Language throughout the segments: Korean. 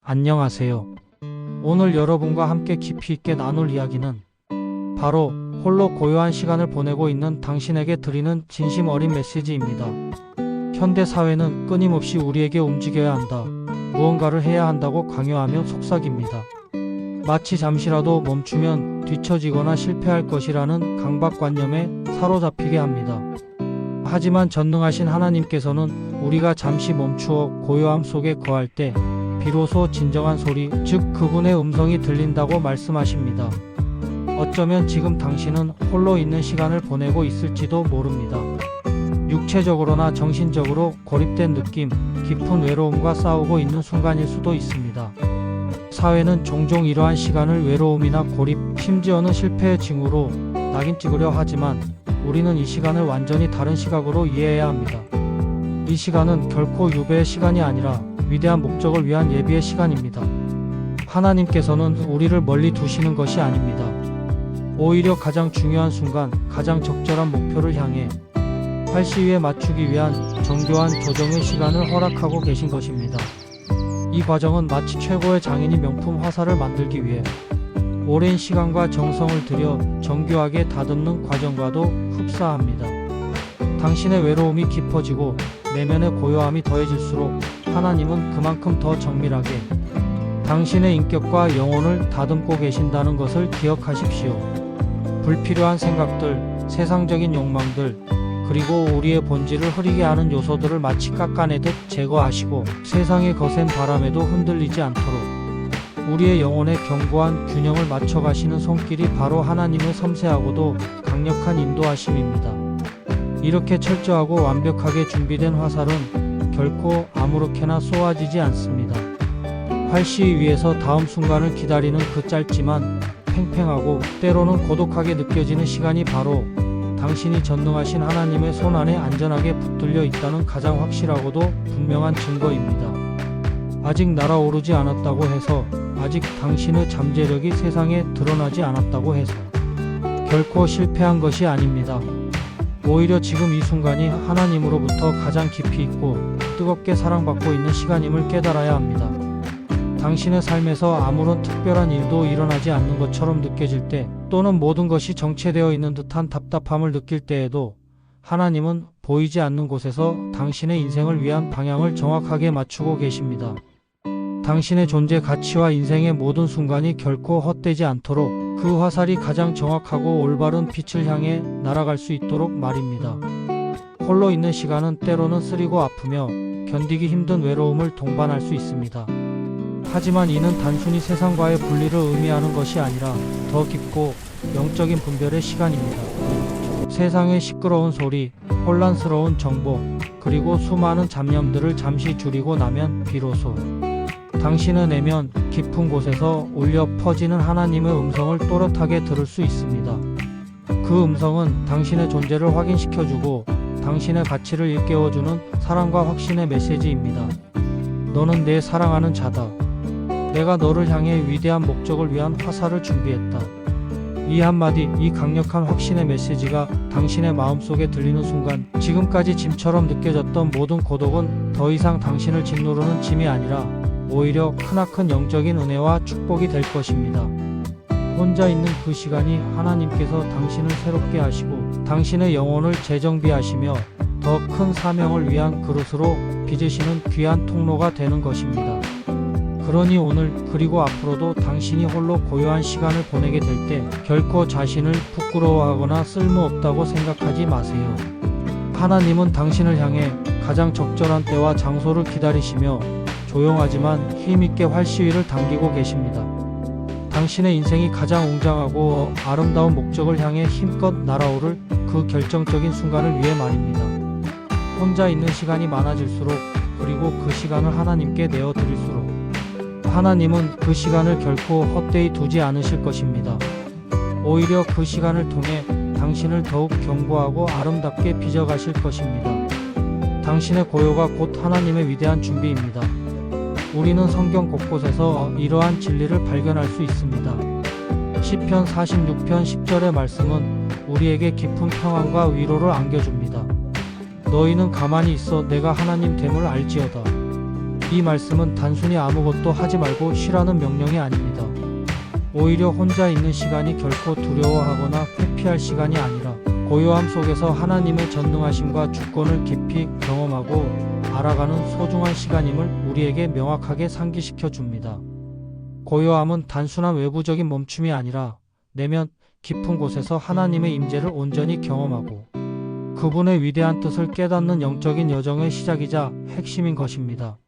안녕하세요. 오늘 여러분과 함께 깊이 있게 나눌 이야기는 바로 홀로 고요한 시간을 보내고 있는 당신에게 드리는 진심 어린 메시지입니다. 현대 사회는 끊임없이 우리에게 움직여야 한다, 무언가를 해야 한다고 강요하며 속삭입니다. 마치 잠시라도 멈추면 뒤처지거나 실패할 것이라는 강박관념에 사로잡히게 합니다. 하지만 전능하신 하나님께서는 우리가 잠시 멈추어 고요함 속에 거할 때 비로소 진정한 소리, 즉 그분의 음성이 들린다고 말씀하십니다. 어쩌면 지금 당신은 홀로 있는 시간을 보내고 있을지도 모릅니다. 육체적으로나 정신적으로 고립된 느낌, 깊은 외로움과 싸우고 있는 순간일 수도 있습니다. 사회는 종종 이러한 시간을 외로움이나 고립, 심지어는 실패의 징후로 낙인 찍으려 하지만 우리는 이 시간을 완전히 다른 시각으로 이해해야 합니다. 이 시간은 결코 유배의 시간이 아니라 위대한 목적을 위한 예비의 시간입니다. 하나님께서는 우리를 멀리 두시는 것이 아닙니다. 오히려 가장 중요한 순간, 가장 적절한 목표를 향해 활시위에 맞추기 위한 정교한 조정의 시간을 허락하고 계신 것입니다. 이 과정은 마치 최고의 장인이 명품 화살을 만들기 위해 오랜 시간과 정성을 들여 정교하게 다듬는 과정과도 흡사합니다. 당신의 외로움이 깊어지고 내면의 고요함이 더해질수록 하나님은 그만큼 더 정밀하게 당신의 인격과 영혼을 다듬고 계신다는 것을 기억하십시오. 불필요한 생각들, 세상적인 욕망들, 그리고 우리의 본질을 흐리게 하는 요소들을 마치 깎아내듯 제거하시고 세상의 거센 바람에도 흔들리지 않도록 우리의 영혼에 견고한 균형을 맞춰가시는 손길이 바로 하나님의 섬세하고도 강력한 인도하심입니다. 이렇게 철저하고 완벽하게 준비된 화살은 결코 아무렇게나 쏘아지지 않습니다. 활시위 위에서 다음 순간을 기다리는 그 짧지만 팽팽하고 때로는 고독하게 느껴지는 시간이 바로 당신이 전능하신 하나님의 손 안에 안전하게 붙들려 있다는 가장 확실하고도 분명한 증거입니다. 아직 날아오르지 않았다고 해서, 아직 당신의 잠재력이 세상에 드러나지 않았다고 해서 결코 실패한 것이 아닙니다. 오히려 지금 이 순간이 하나님으로부터 가장 깊이 있고 뜨겁게 사랑받고 있는 시간임을 깨달아야 합니다. 당신의 삶에서 아무런 특별한 일도 일어나지 않는 것처럼 느껴질 때, 또는 모든 것이 정체되어 있는 듯한 답답함을 느낄 때에도 하나님은 보이지 않는 곳에서 당신의 인생을 위한 방향을 정확하게 맞추고 계십니다. 당신의 존재 가치와 인생의 모든 순간이 결코 헛되지 않도록 그 화살이 가장 정확하고 올바른 빛을 향해 날아갈 수 있도록 말입니다. 홀로 있는 시간은 때로는 쓰리고 아프며 견디기 힘든 외로움을 동반할 수 있습니다. 하지만 이는 단순히 세상과의 분리를 의미하는 것이 아니라 더 깊고 영적인 분별의 시간입니다. 세상의 시끄러운 소리, 혼란스러운 정보, 그리고 수많은 잡념들을 잠시 줄이고 나면 비로소 당신의 내면 깊은 곳에서 울려 퍼지는 하나님의 음성을 또렷하게 들을 수 있습니다. 그 음성은 당신의 존재를 확인시켜주고 당신의 가치를 일깨워주는 사랑과 확신의 메시지입니다. 너는 내 사랑하는 자다. 내가 너를 향해 위대한 목적을 위한 화살을 준비했다. 이 한마디, 이 강력한 확신의 메시지가 당신의 마음속에 들리는 순간 지금까지 짐처럼 느껴졌던 모든 고독은 더 이상 당신을 짓누르는 짐이 아니라 오히려 크나큰 영적인 은혜와 축복이 될 것입니다. 혼자 있는 그 시간이 하나님께서 당신을 새롭게 하시고 당신의 영혼을 재정비하시며 더 큰 사명을 위한 그릇으로 빚으시는 귀한 통로가 되는 것입니다. 그러니 오늘 그리고 앞으로도 당신이 홀로 고요한 시간을 보내게 될 때 결코 자신을 부끄러워하거나 쓸모없다고 생각하지 마세요. 하나님은 당신을 향해 가장 적절한 때와 장소를 기다리시며 조용하지만 힘있게 활시위를 당기고 계십니다. 당신의 인생이 가장 웅장하고 아름다운 목적을 향해 힘껏 날아오를 그 결정적인 순간을 위해 말입니다. 혼자 있는 시간이 많아질수록, 그리고 그 시간을 하나님께 내어드릴수록 하나님은 그 시간을 결코 헛되이 두지 않으실 것입니다. 오히려 그 시간을 통해 당신을 더욱 견고하고 아름답게 빚어가실 것입니다. 당신의 고요가 곧 하나님의 위대한 준비입니다. 우리는 성경 곳곳에서 이러한 진리를 발견할 수 있습니다. 시편 46편 10절의 말씀은 우리에게 깊은 평안과 위로를 안겨줍니다. 너희는 가만히 있어 내가 하나님 됨을 알지어다. 이 말씀은 단순히 아무것도 하지 말고 쉬라는 명령이 아닙니다. 오히려 혼자 있는 시간이 결코 두려워하거나 회피할 시간이 아니라 고요함 속에서 하나님의 전능하심과 주권을 깊이 경험하고 알아가는 소중한 시간임을 우리에게 명확하게 상기시켜 줍니다. 고요함은 단순한 외부적인 멈춤이 아니라 내면 깊은 곳에서 하나님의 임재를 온전히 경험하고 그분의 위대한 뜻을 깨닫는 영적인 여정의 시작이자 핵심인 것입니다.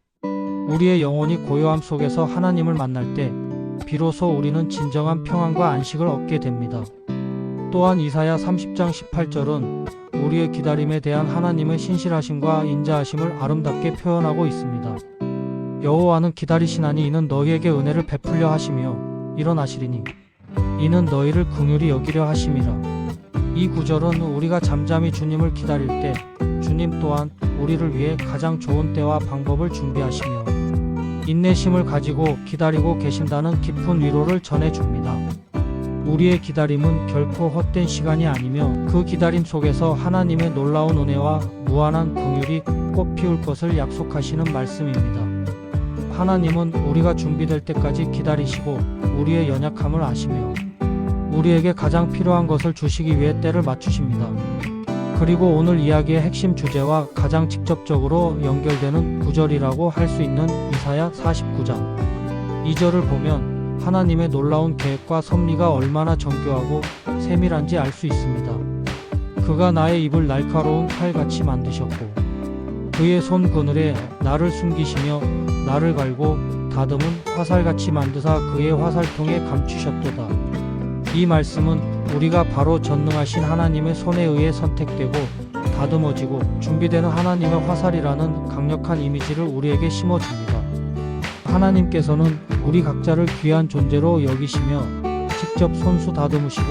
우리의 영혼이 고요함 속에서 하나님을 만날 때 비로소 우리는 진정한 평안과 안식을 얻게 됩니다. 또한 이사야 30장 18절은 우리의 기다림에 대한 하나님의 신실하심과 인자하심을 아름답게 표현하고 있습니다. 여호와는 기다리시나니 이는 너희에게 은혜를 베풀려 하시며 일어나시리니 이는 너희를 긍휼히 여기려 하심이라. 이 구절은 우리가 잠잠히 주님을 기다릴 때 주님 또한 우리를 위해 가장 좋은 때와 방법을 준비하시며 인내심을 가지고 기다리고 계신다는 깊은 위로를 전해줍니다. 우리의 기다림은 결코 헛된 시간이 아니며 그 기다림 속에서 하나님의 놀라운 은혜와 무한한 긍휼이 꽃피울 것을 약속하시는 말씀입니다. 하나님은 우리가 준비될 때까지 기다리시고 우리의 연약함을 아시며 우리에게 가장 필요한 것을 주시기 위해 때를 맞추십니다. 그리고 오늘 이야기의 핵심 주제와 가장 직접적으로 연결되는 구절이라고 할 수 있는 이사야 49장 2절을 보면 하나님의 놀라운 계획과 섭리가 얼마나 정교하고 세밀한지 알 수 있습니다. 그가 나의 입을 날카로운 칼같이 만드셨고 그의 손 그늘에 나를 숨기시며 나를 갈고 다듬은 화살같이 만드사 그의 화살통에 감추셨도다. 이 말씀은 우리가 바로 전능하신 하나님의 손에 의해 선택되고 다듬어지고 준비되는 하나님의 화살이라는 강력한 이미지를 우리에게 심어줍니다. 하나님께서는 우리 각자를 귀한 존재로 여기시며 직접 손수 다듬으시고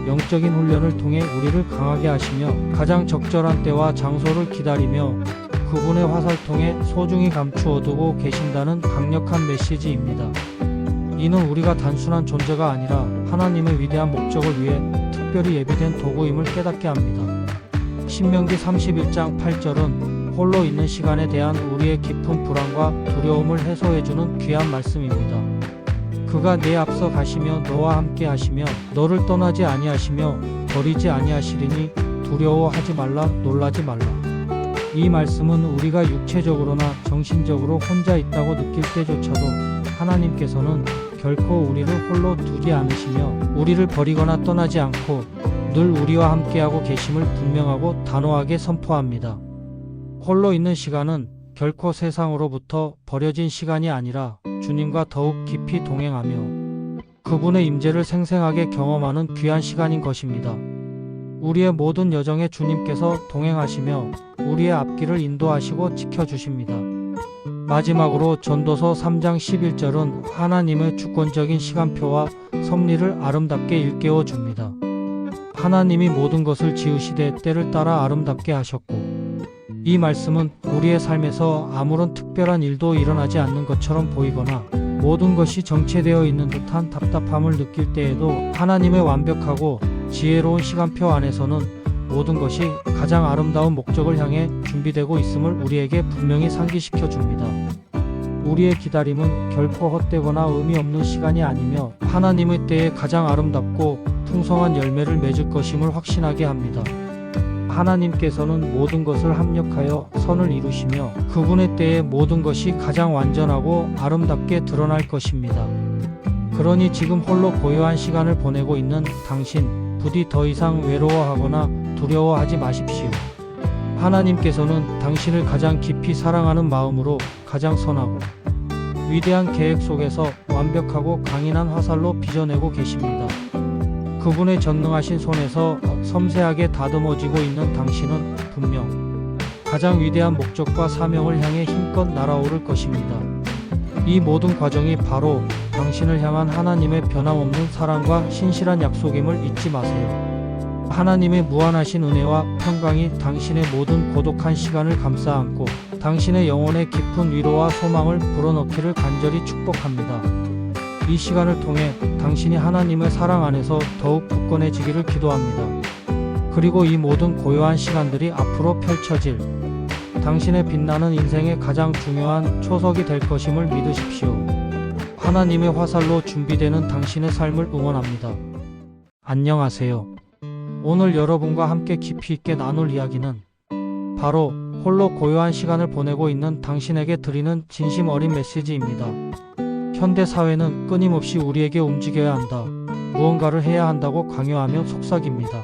영적인 훈련을 통해 우리를 강하게 하시며 가장 적절한 때와 장소를 기다리며 그분의 화살통에 소중히 감추어두고 계신다는 강력한 메시지입니다. 이는 우리가 단순한 존재가 아니라 하나님의 위대한 목적을 위해 특별히 예비된 도구임을 깨닫게 합니다. 신명기 31장 8절은 홀로 있는 시간에 대한 우리의 깊은 불안과 두려움을 해소해주는 귀한 말씀입니다. 그가 내 앞서 가시며 너와 함께 하시며 너를 떠나지 아니하시며 버리지 아니하시리니 두려워하지 말라 놀라지 말라. 이 말씀은 우리가 육체적으로나 정신적으로 혼자 있다고 느낄 때조차도 하나님께서는 결코 우리를 홀로 두지 않으시며 우리를 버리거나 떠나지 않고 늘 우리와 함께하고 계심을 분명하고 단호하게 선포합니다. 홀로 있는 시간은 결코 세상으로부터 버려진 시간이 아니라 주님과 더욱 깊이 동행하며 그분의 임재를 생생하게 경험하는 귀한 시간인 것입니다. 우리의 모든 여정에 주님께서 동행하시며 우리의 앞길을 인도하시고 지켜주십니다. 마지막으로 전도서 3장 11절은 하나님의 주권적인 시간표와 섭리를 아름답게 일깨워 줍니다. 하나님이 모든 것을 지으시되 때를 따라 아름답게 하셨고 이 말씀은 우리의 삶에서 아무런 특별한 일도 일어나지 않는 것처럼 보이거나 모든 것이 정체되어 있는 듯한 답답함을 느낄 때에도 하나님의 완벽하고 지혜로운 시간표 안에서는 모든 것이 가장 아름다운 목적을 향해 준비되고 있음을 우리에게 분명히 상기시켜 줍니다. 우리의 기다림은 결코 헛되거나 의미 없는 시간이 아니며 하나님의 때에 가장 아름답고 풍성한 열매를 맺을 것임을 확신하게 합니다. 하나님께서는 모든 것을 합력하여 선을 이루시며 그분의 때에 모든 것이 가장 완전하고 아름답게 드러날 것입니다. 그러니 지금 홀로 고요한 시간을 보내고 있는 당신, 부디 더 이상 외로워하거나 두려워하지 마십시오. 하나님께서는 당신을 가장 깊이 사랑하는 마음으로 가장 선하고 위대한 계획 속에서 완벽하고 강인한 화살로 빚어내고 계십니다. 그분의 전능하신 손에서 섬세하게 다듬어지고 있는 당신은 분명 가장 위대한 목적과 사명을 향해 힘껏 날아오를 것입니다. 이 모든 과정이 바로 당신을 향한 하나님의 변함없는 사랑과 신실한 약속임을 잊지 마세요. 하나님의 무한하신 은혜와 평강이 당신의 모든 고독한 시간을 감싸 안고 당신의 영혼에 깊은 위로와 소망을 불어넣기를 간절히 축복합니다. 이 시간을 통해 당신이 하나님의 사랑 안에서 더욱 굳건해지기를 기도합니다. 그리고 이 모든 고요한 시간들이 앞으로 펼쳐질 당신의 빛나는 인생의 가장 중요한 초석이 될 것임을 믿으십시오. 하나님의 화살로 준비되는 당신의 삶을 응원합니다. 안녕하세요. 오늘 여러분과 함께 깊이 있게 나눌 이야기는 바로 홀로 고요한 시간을 보내고 있는 당신에게 드리는 진심 어린 메시지입니다. 현대 사회는 끊임없이 우리에게 움직여야 한다, 무언가를 해야 한다고 강요하며 속삭입니다.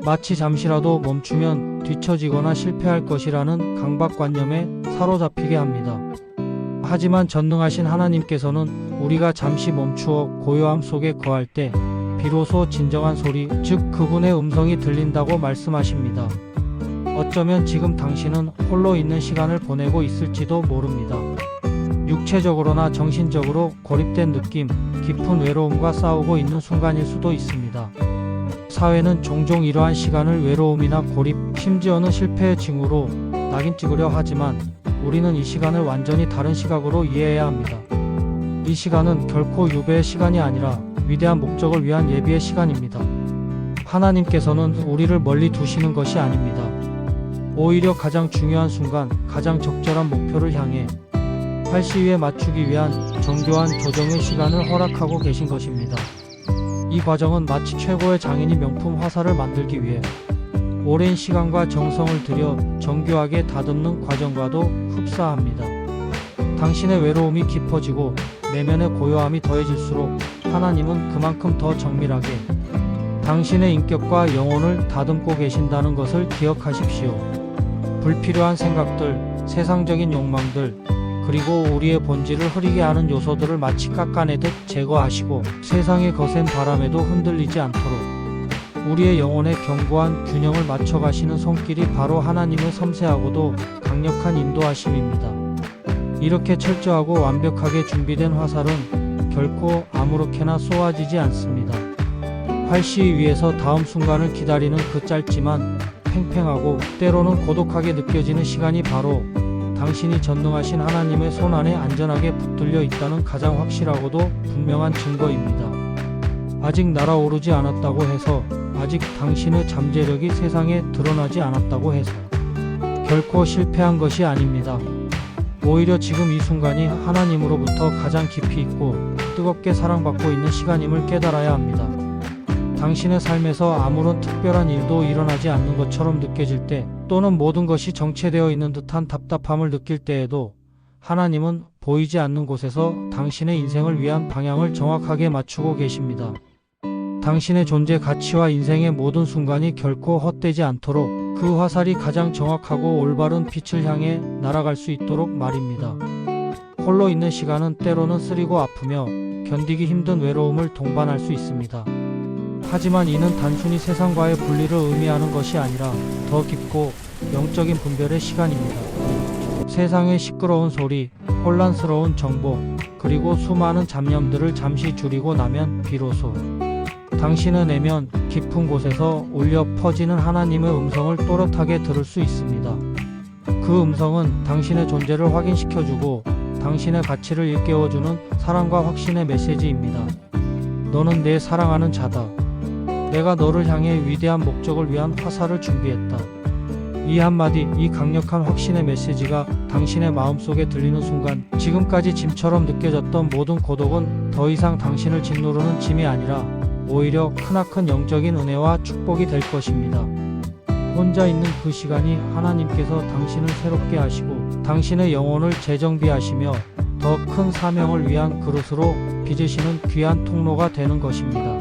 마치 잠시라도 멈추면 뒤처지거나 실패할 것이라는 강박관념에 사로잡히게 합니다. 하지만 전능하신 하나님께서는 우리가 잠시 멈추어 고요함 속에 거할 때 비로소 진정한 소리, 즉 그분의 음성이 들린다고 말씀하십니다. 어쩌면 지금 당신은 홀로 있는 시간을 보내고 있을지도 모릅니다. 육체적으로나 정신적으로 고립된 느낌, 깊은 외로움과 싸우고 있는 순간일 수도 있습니다. 사회는 종종 이러한 시간을 외로움이나 고립, 심지어는 실패의 징후로 낙인 찍으려 하지만 우리는 이 시간을 완전히 다른 시각으로 이해해야 합니다. 이 시간은 결코 유배의 시간이 아니라 위대한 목적을 위한 예비의 시간입니다. 하나님께서는 우리를 멀리 두시는 것이 아닙니다. 오히려 가장 중요한 순간, 가장 적절한 목표를 향해 활시위에 맞추기 위한 정교한 조정의 시간을 허락하고 계신 것입니다. 이 과정은 마치 최고의 장인이 명품 화살을 만들기 위해 오랜 시간과 정성을 들여 정교하게 다듬는 과정과도 흡사합니다. 당신의 외로움이 깊어지고 내면의 고요함이 더해질수록 하나님은 그만큼 더 정밀하게 당신의 인격과 영혼을 다듬고 계신다는 것을 기억하십시오. 불필요한 생각들, 세상적인 욕망들, 그리고 우리의 본질을 흐리게 하는 요소들을 마치 깎아내듯 제거하시고 세상의 거센 바람에도 흔들리지 않도록 우리의 영혼에 견고한 균형을 맞춰가시는 손길이 바로 하나님의 섬세하고도 강력한 인도하심입니다. 이렇게 철저하고 완벽하게 준비된 화살은 결코 아무렇게나 쏘아지지 않습니다. 활시위 위에서 다음 순간을 기다리는 그 짧지만 팽팽하고 때로는 고독하게 느껴지는 시간이 바로 당신이 전능하신 하나님의 손 안에 안전하게 붙들려 있다는 가장 확실하고도 분명한 증거입니다. 아직 날아오르지 않았다고 해서, 아직 당신의 잠재력이 세상에 드러나지 않았다고 해서 결코 실패한 것이 아닙니다. 오히려 지금 이 순간이 하나님으로부터 가장 깊이 있고 뜨겁게 사랑받고 있는 시간임을 깨달아야 합니다. 당신의 삶에서 아무런 특별한 일도 일어나지 않는 것처럼 느껴질 때, 또는 모든 것이 정체되어 있는 듯한 답답함을 느낄 때에도 하나님은 보이지 않는 곳에서 당신의 인생을 위한 방향을 정확하게 맞추고 계십니다. 당신의 존재 가치와 인생의 모든 순간이 결코 헛되지 않도록 그 화살이 가장 정확하고 올바른 빛을 향해 날아갈 수 있도록 말입니다. 홀로 있는 시간은 때로는 쓰리고 아프며 견디기 힘든 외로움을 동반할 수 있습니다. 하지만 이는 단순히 세상과의 분리를 의미하는 것이 아니라 더 깊고 영적인 분별의 시간입니다. 세상의 시끄러운 소리, 혼란스러운 정보, 그리고 수많은 잡념들을 잠시 줄이고 나면 비로소 당신의 내면 깊은 곳에서 울려 퍼지는 하나님의 음성을 또렷하게 들을 수 있습니다. 그 음성은 당신의 존재를 확인시켜주고 당신의 가치를 일깨워주는 사랑과 확신의 메시지입니다. 너는 내 사랑하는 자다. 내가 너를 향해 위대한 목적을 위한 화살을 준비했다. 이 한마디, 이 강력한 확신의 메시지가 당신의 마음속에 들리는 순간 지금까지 짐처럼 느껴졌던 모든 고독은 더 이상 당신을 짓누르는 짐이 아니라 오히려 크나큰 영적인 은혜와 축복이 될 것입니다. 혼자 있는 그 시간이 하나님께서 당신을 새롭게 하시고 당신의 영혼을 재정비하시며 더 큰 사명을 위한 그릇으로 빚으시는 귀한 통로가 되는 것입니다.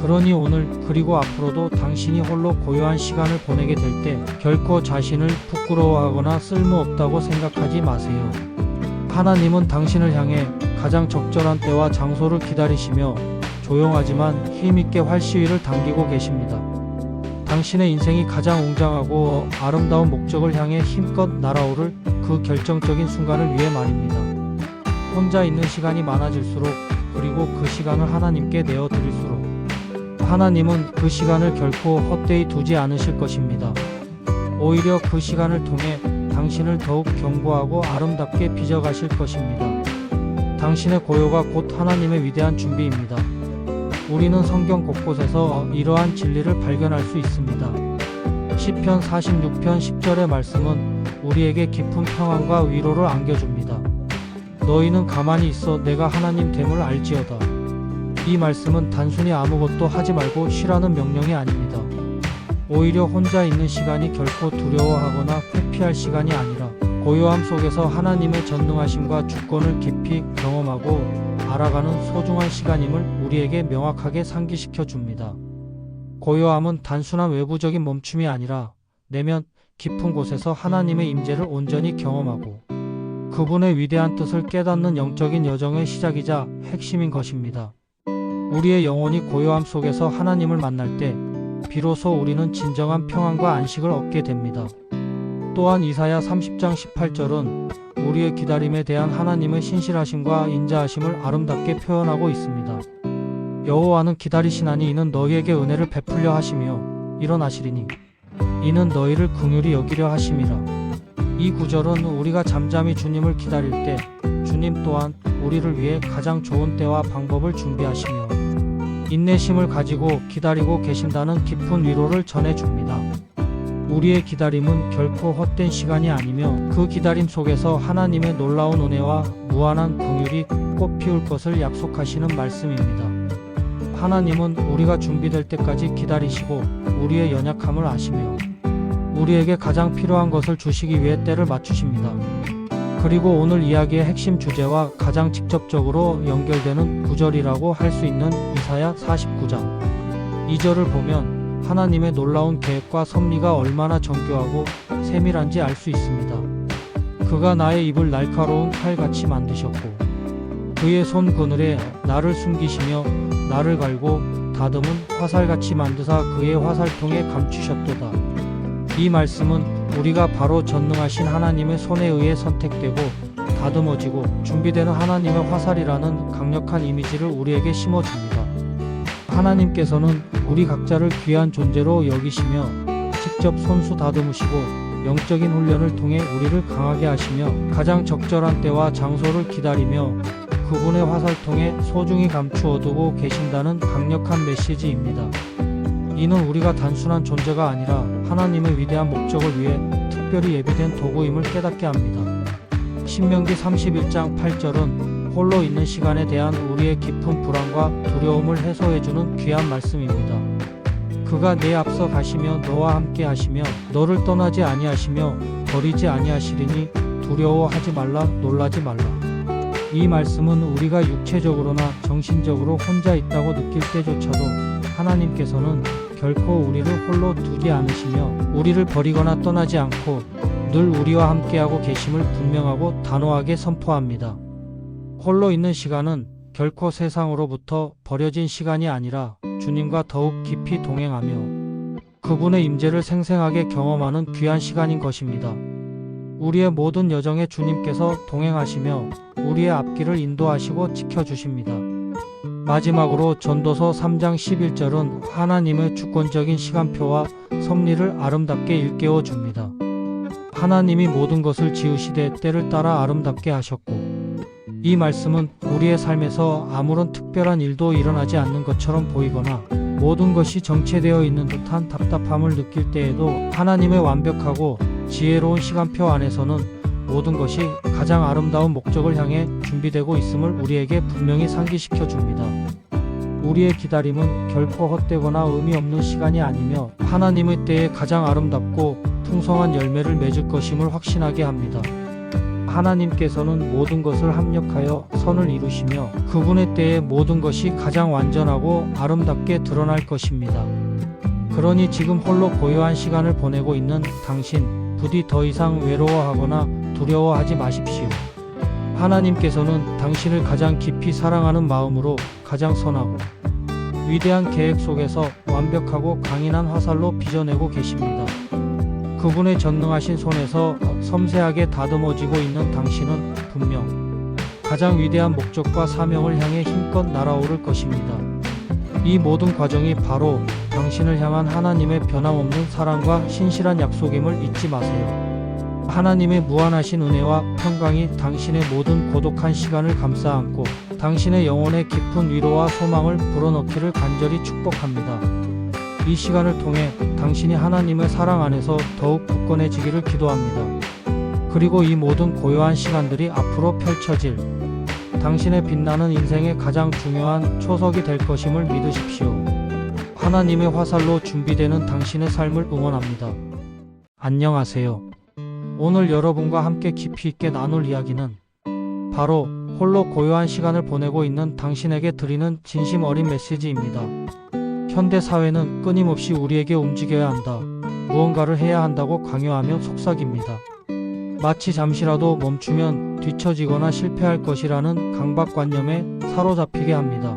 그러니 오늘 그리고 앞으로도 당신이 홀로 고요한 시간을 보내게 될 때 결코 자신을 부끄러워하거나 쓸모없다고 생각하지 마세요. 하나님은 당신을 향해 가장 적절한 때와 장소를 기다리시며 조용하지만 힘있게 활시위를 당기고 계십니다. 당신의 인생이 가장 웅장하고 아름다운 목적을 향해 힘껏 날아오를 그 결정적인 순간을 위해 말입니다. 혼자 있는 시간이 많아질수록, 그리고 그 시간을 하나님께 내어드릴수록 하나님은 그 시간을 결코 헛되이 두지 않으실 것입니다. 오히려 그 시간을 통해 당신을 더욱 견고하고 아름답게 빚어가실 것입니다. 당신의 고요가 곧 하나님의 위대한 준비입니다. 우리는 성경 곳곳에서 이러한 진리를 발견할 수 있습니다. 시편 46편 10절의 말씀은 우리에게 깊은 평안과 위로를 안겨줍니다. 너희는 가만히 있어 내가 하나님 됨을 알지어다. 이 말씀은 단순히 아무것도 하지 말고 쉬라는 명령이 아닙니다. 오히려 혼자 있는 시간이 결코 두려워하거나 회피할 시간이 아니라 고요함 속에서 하나님의 전능하심과 주권을 깊이 경험하고 알아가는 소중한 시간임을 우리에게 명확하게 상기시켜 줍니다. 고요함은 단순한 외부적인 멈춤이 아니라 내면 깊은 곳에서 하나님의 임재를 온전히 경험하고 그분의 위대한 뜻을 깨닫는 영적인 여정의 시작이자 핵심인 것입니다. 우리의 영혼이 고요함 속에서 하나님을 만날 때 비로소 우리는 진정한 평안과 안식을 얻게 됩니다. 또한 이사야 30장 18절은 우리의 기다림에 대한 하나님의 신실하심과 인자하심을 아름답게 표현하고 있습니다. 여호와는 기다리시나니 이는 너희에게 은혜를 베풀려 하시며 일어나시리니 이는 너희를 긍휼히 여기려 하심이라. 이 구절은 우리가 잠잠히 주님을 기다릴 때 주님 또한 우리를 위해 가장 좋은 때와 방법을 준비하시며 인내심을 가지고 기다리고 계신다는 깊은 위로를 전해줍니다. 우리의 기다림은 결코 헛된 시간이 아니며 그 기다림 속에서 하나님의 놀라운 은혜와 무한한 긍휼이 꽃피울 것을 약속하시는 말씀입니다. 하나님은 우리가 준비될 때까지 기다리시고 우리의 연약함을 아시며 우리에게 가장 필요한 것을 주시기 위해 때를 맞추십니다. 그리고 오늘 이야기의 핵심 주제와 가장 직접적으로 연결되는 구절이라고 할 수 있는 이사야 49장 2절을 보면 하나님의 놀라운 계획과 섭리가 얼마나 정교하고 세밀한지 알 수 있습니다. 그가 나의 입을 날카로운 칼같이 만드셨고 그의 손 그늘에 나를 숨기시며 나를 갈고 다듬은 화살같이 만드사 그의 화살통에 감추셨도다. 이 말씀은 우리가 바로 전능하신 하나님의 손에 의해 선택되고 다듬어지고 준비되는 하나님의 화살이라는 강력한 이미지를 우리에게 심어줍니다. 하나님께서는 우리 각자를 귀한 존재로 여기시며 직접 손수 다듬으시고 영적인 훈련을 통해 우리를 강하게 하시며 가장 적절한 때와 장소를 기다리며 그분의 화살통에 소중히 감추어두고 계신다는 강력한 메시지입니다. 이는 우리가 단순한 존재가 아니라 하나님의 위대한 목적을 위해 특별히 예비된 도구임을 깨닫게 합니다. 신명기 31장 8절은 홀로 있는 시간에 대한 우리의 깊은 불안과 두려움을 해소해주는 귀한 말씀입니다. 그가 내 앞서 가시며 너와 함께 하시며 너를 떠나지 아니하시며 버리지 아니하시리니 두려워하지 말라 놀라지 말라. 이 말씀은 우리가 육체적으로나 정신적으로 혼자 있다고 느낄 때조차도 하나님께서는 결코 우리를 홀로 두지 않으시며 우리를 버리거나 떠나지 않고 늘 우리와 함께하고 계심을 분명하고 단호하게 선포합니다. 홀로 있는 시간은 결코 세상으로부터 버려진 시간이 아니라 주님과 더욱 깊이 동행하며 그분의 임재를 생생하게 경험하는 귀한 시간인 것입니다. 우리의 모든 여정에 주님께서 동행하시며 우리의 앞길을 인도하시고 지켜주십니다. 마지막으로 전도서 3장 11절은 하나님의 주권적인 시간표와 섭리를 아름답게 일깨워 줍니다. 하나님이 모든 것을 지으시되 때를 따라 아름답게 하셨고 이 말씀은 우리의 삶에서 아무런 특별한 일도 일어나지 않는 것처럼 보이거나 모든 것이 정체되어 있는 듯한 답답함을 느낄 때에도 하나님의 완벽하고 지혜로운 시간표 안에서는 모든 것이 가장 아름다운 목적을 향해 준비되고 있음을 우리에게 분명히 상기시켜 줍니다. 우리의 기다림은 결코 헛되거나 의미 없는 시간이 아니며 하나님의 때에 가장 아름답고 풍성한 열매를 맺을 것임을 확신하게 합니다. 하나님께서는 모든 것을 합력하여 선을 이루시며 그분의 때에 모든 것이 가장 완전하고 아름답게 드러날 것입니다. 그러니 지금 홀로 고요한 시간을 보내고 있는 당신, 부디 더 이상 외로워하거나 두려워하지 마십시오. 하나님께서는 당신을 가장 깊이 사랑하는 마음으로 가장 선하고 위대한 계획 속에서 완벽하고 강인한 화살로 빚어내고 계십니다. 그분의 전능하신 손에서 섬세하게 다듬어지고 있는 당신은 분명 가장 위대한 목적과 사명을 향해 힘껏 날아오를 것입니다. 이 모든 과정이 바로 당신을 향한 하나님의 변함없는 사랑과 신실한 약속임을 잊지 마세요. 하나님의 무한하신 은혜와 평강이 당신의 모든 고독한 시간을 감싸 안고 당신의 영혼에 깊은 위로와 소망을 불어넣기를 간절히 축복합니다. 이 시간을 통해 당신이 하나님의 사랑 안에서 더욱 굳건해지기를 기도합니다. 그리고 이 모든 고요한 시간들이 앞으로 펼쳐질 당신의 빛나는 인생의 가장 중요한 초석이 될 것임을 믿으십시오. 하나님의 화살로 준비되는 당신의 삶을 응원합니다. 안녕하세요. 오늘 여러분과 함께 깊이 있게 나눌 이야기는 바로 홀로 고요한 시간을 보내고 있는 당신에게 드리는 진심 어린 메시지입니다. 현대 사회는 끊임없이 우리에게 움직여야 한다, 무언가를 해야 한다고 강요하며 속삭입니다. 마치 잠시라도 멈추면 뒤처지거나 실패할 것이라는 강박관념에 사로잡히게 합니다.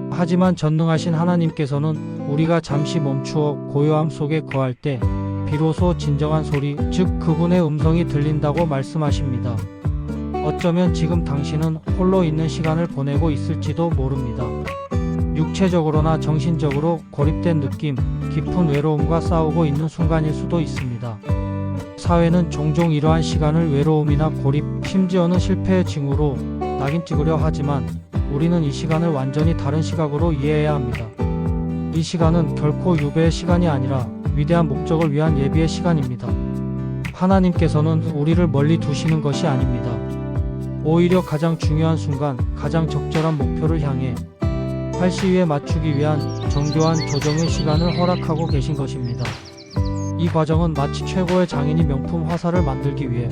하지만 전능하신 하나님께서는 우리가 잠시 멈추어 고요함 속에 거할 때 비로소 진정한 소리, 즉 그분의 음성이 들린다고 말씀하십니다. 어쩌면 지금 당신은 홀로 있는 시간을 보내고 있을지도 모릅니다. 육체적으로나 정신적으로 고립된 느낌, 깊은 외로움과 싸우고 있는 순간일 수도 있습니다. 사회는 종종 이러한 시간을 외로움이나 고립, 심지어는 실패의 징후로 낙인 찍으려 하지만 우리는 이 시간을 완전히 다른 시각으로 이해해야 합니다. 이 시간은 결코 유배의 시간이 아니라 위대한 목적을 위한 예비의 시간입니다. 하나님께서는 우리를 멀리 두시는 것이 아닙니다. 오히려 가장 중요한 순간, 가장 적절한 목표를 향해 활시위에 맞추기 위한 정교한 조정의 시간을 허락하고 계신 것입니다. 이 과정은 마치 최고의 장인이 명품 화살을 만들기 위해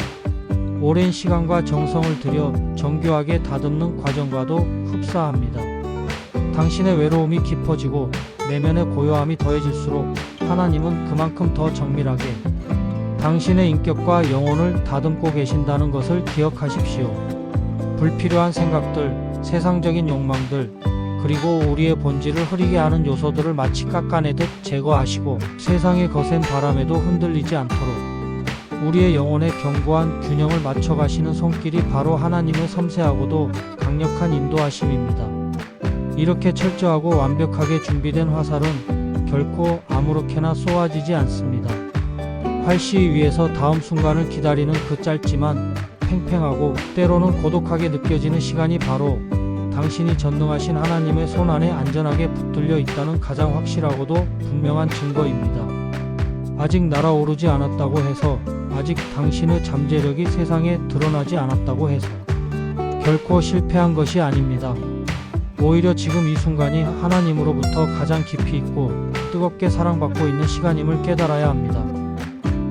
오랜 시간과 정성을 들여 정교하게 다듬는 과정과도 흡사합니다. 당신의 외로움이 깊어지고 내면의 고요함이 더해질수록 하나님은 그만큼 더 정밀하게 당신의 인격과 영혼을 다듬고 계신다는 것을 기억하십시오. 불필요한 생각들, 세상적인 욕망들, 그리고 우리의 본질을 흐리게 하는 요소들을 마치 깎아내듯 제거하시고 세상의 거센 바람에도 흔들리지 않도록 우리의 영혼에 견고한 균형을 맞춰가시는 손길이 바로 하나님의 섬세하고도 강력한 인도하심입니다. 이렇게 철저하고 완벽하게 준비된 화살은 결코 아무렇게나 쏘아지지 않습니다. 활시위 위에서 다음 순간을 기다리는 그 짧지만 팽팽하고 때로는 고독하게 느껴지는 시간이 바로 당신이 전능하신 하나님의 손 안에 안전하게 붙들려 있다는 가장 확실하고도 분명한 증거입니다. 아직 날아오르지 않았다고 해서, 아직 당신의 잠재력이 세상에 드러나지 않았다고 해서 결코 실패한 것이 아닙니다. 오히려 지금 이 순간이 하나님으로부터 가장 깊이 있고 뜨겁게 사랑받고 있는 시간임을 깨달아야 합니다.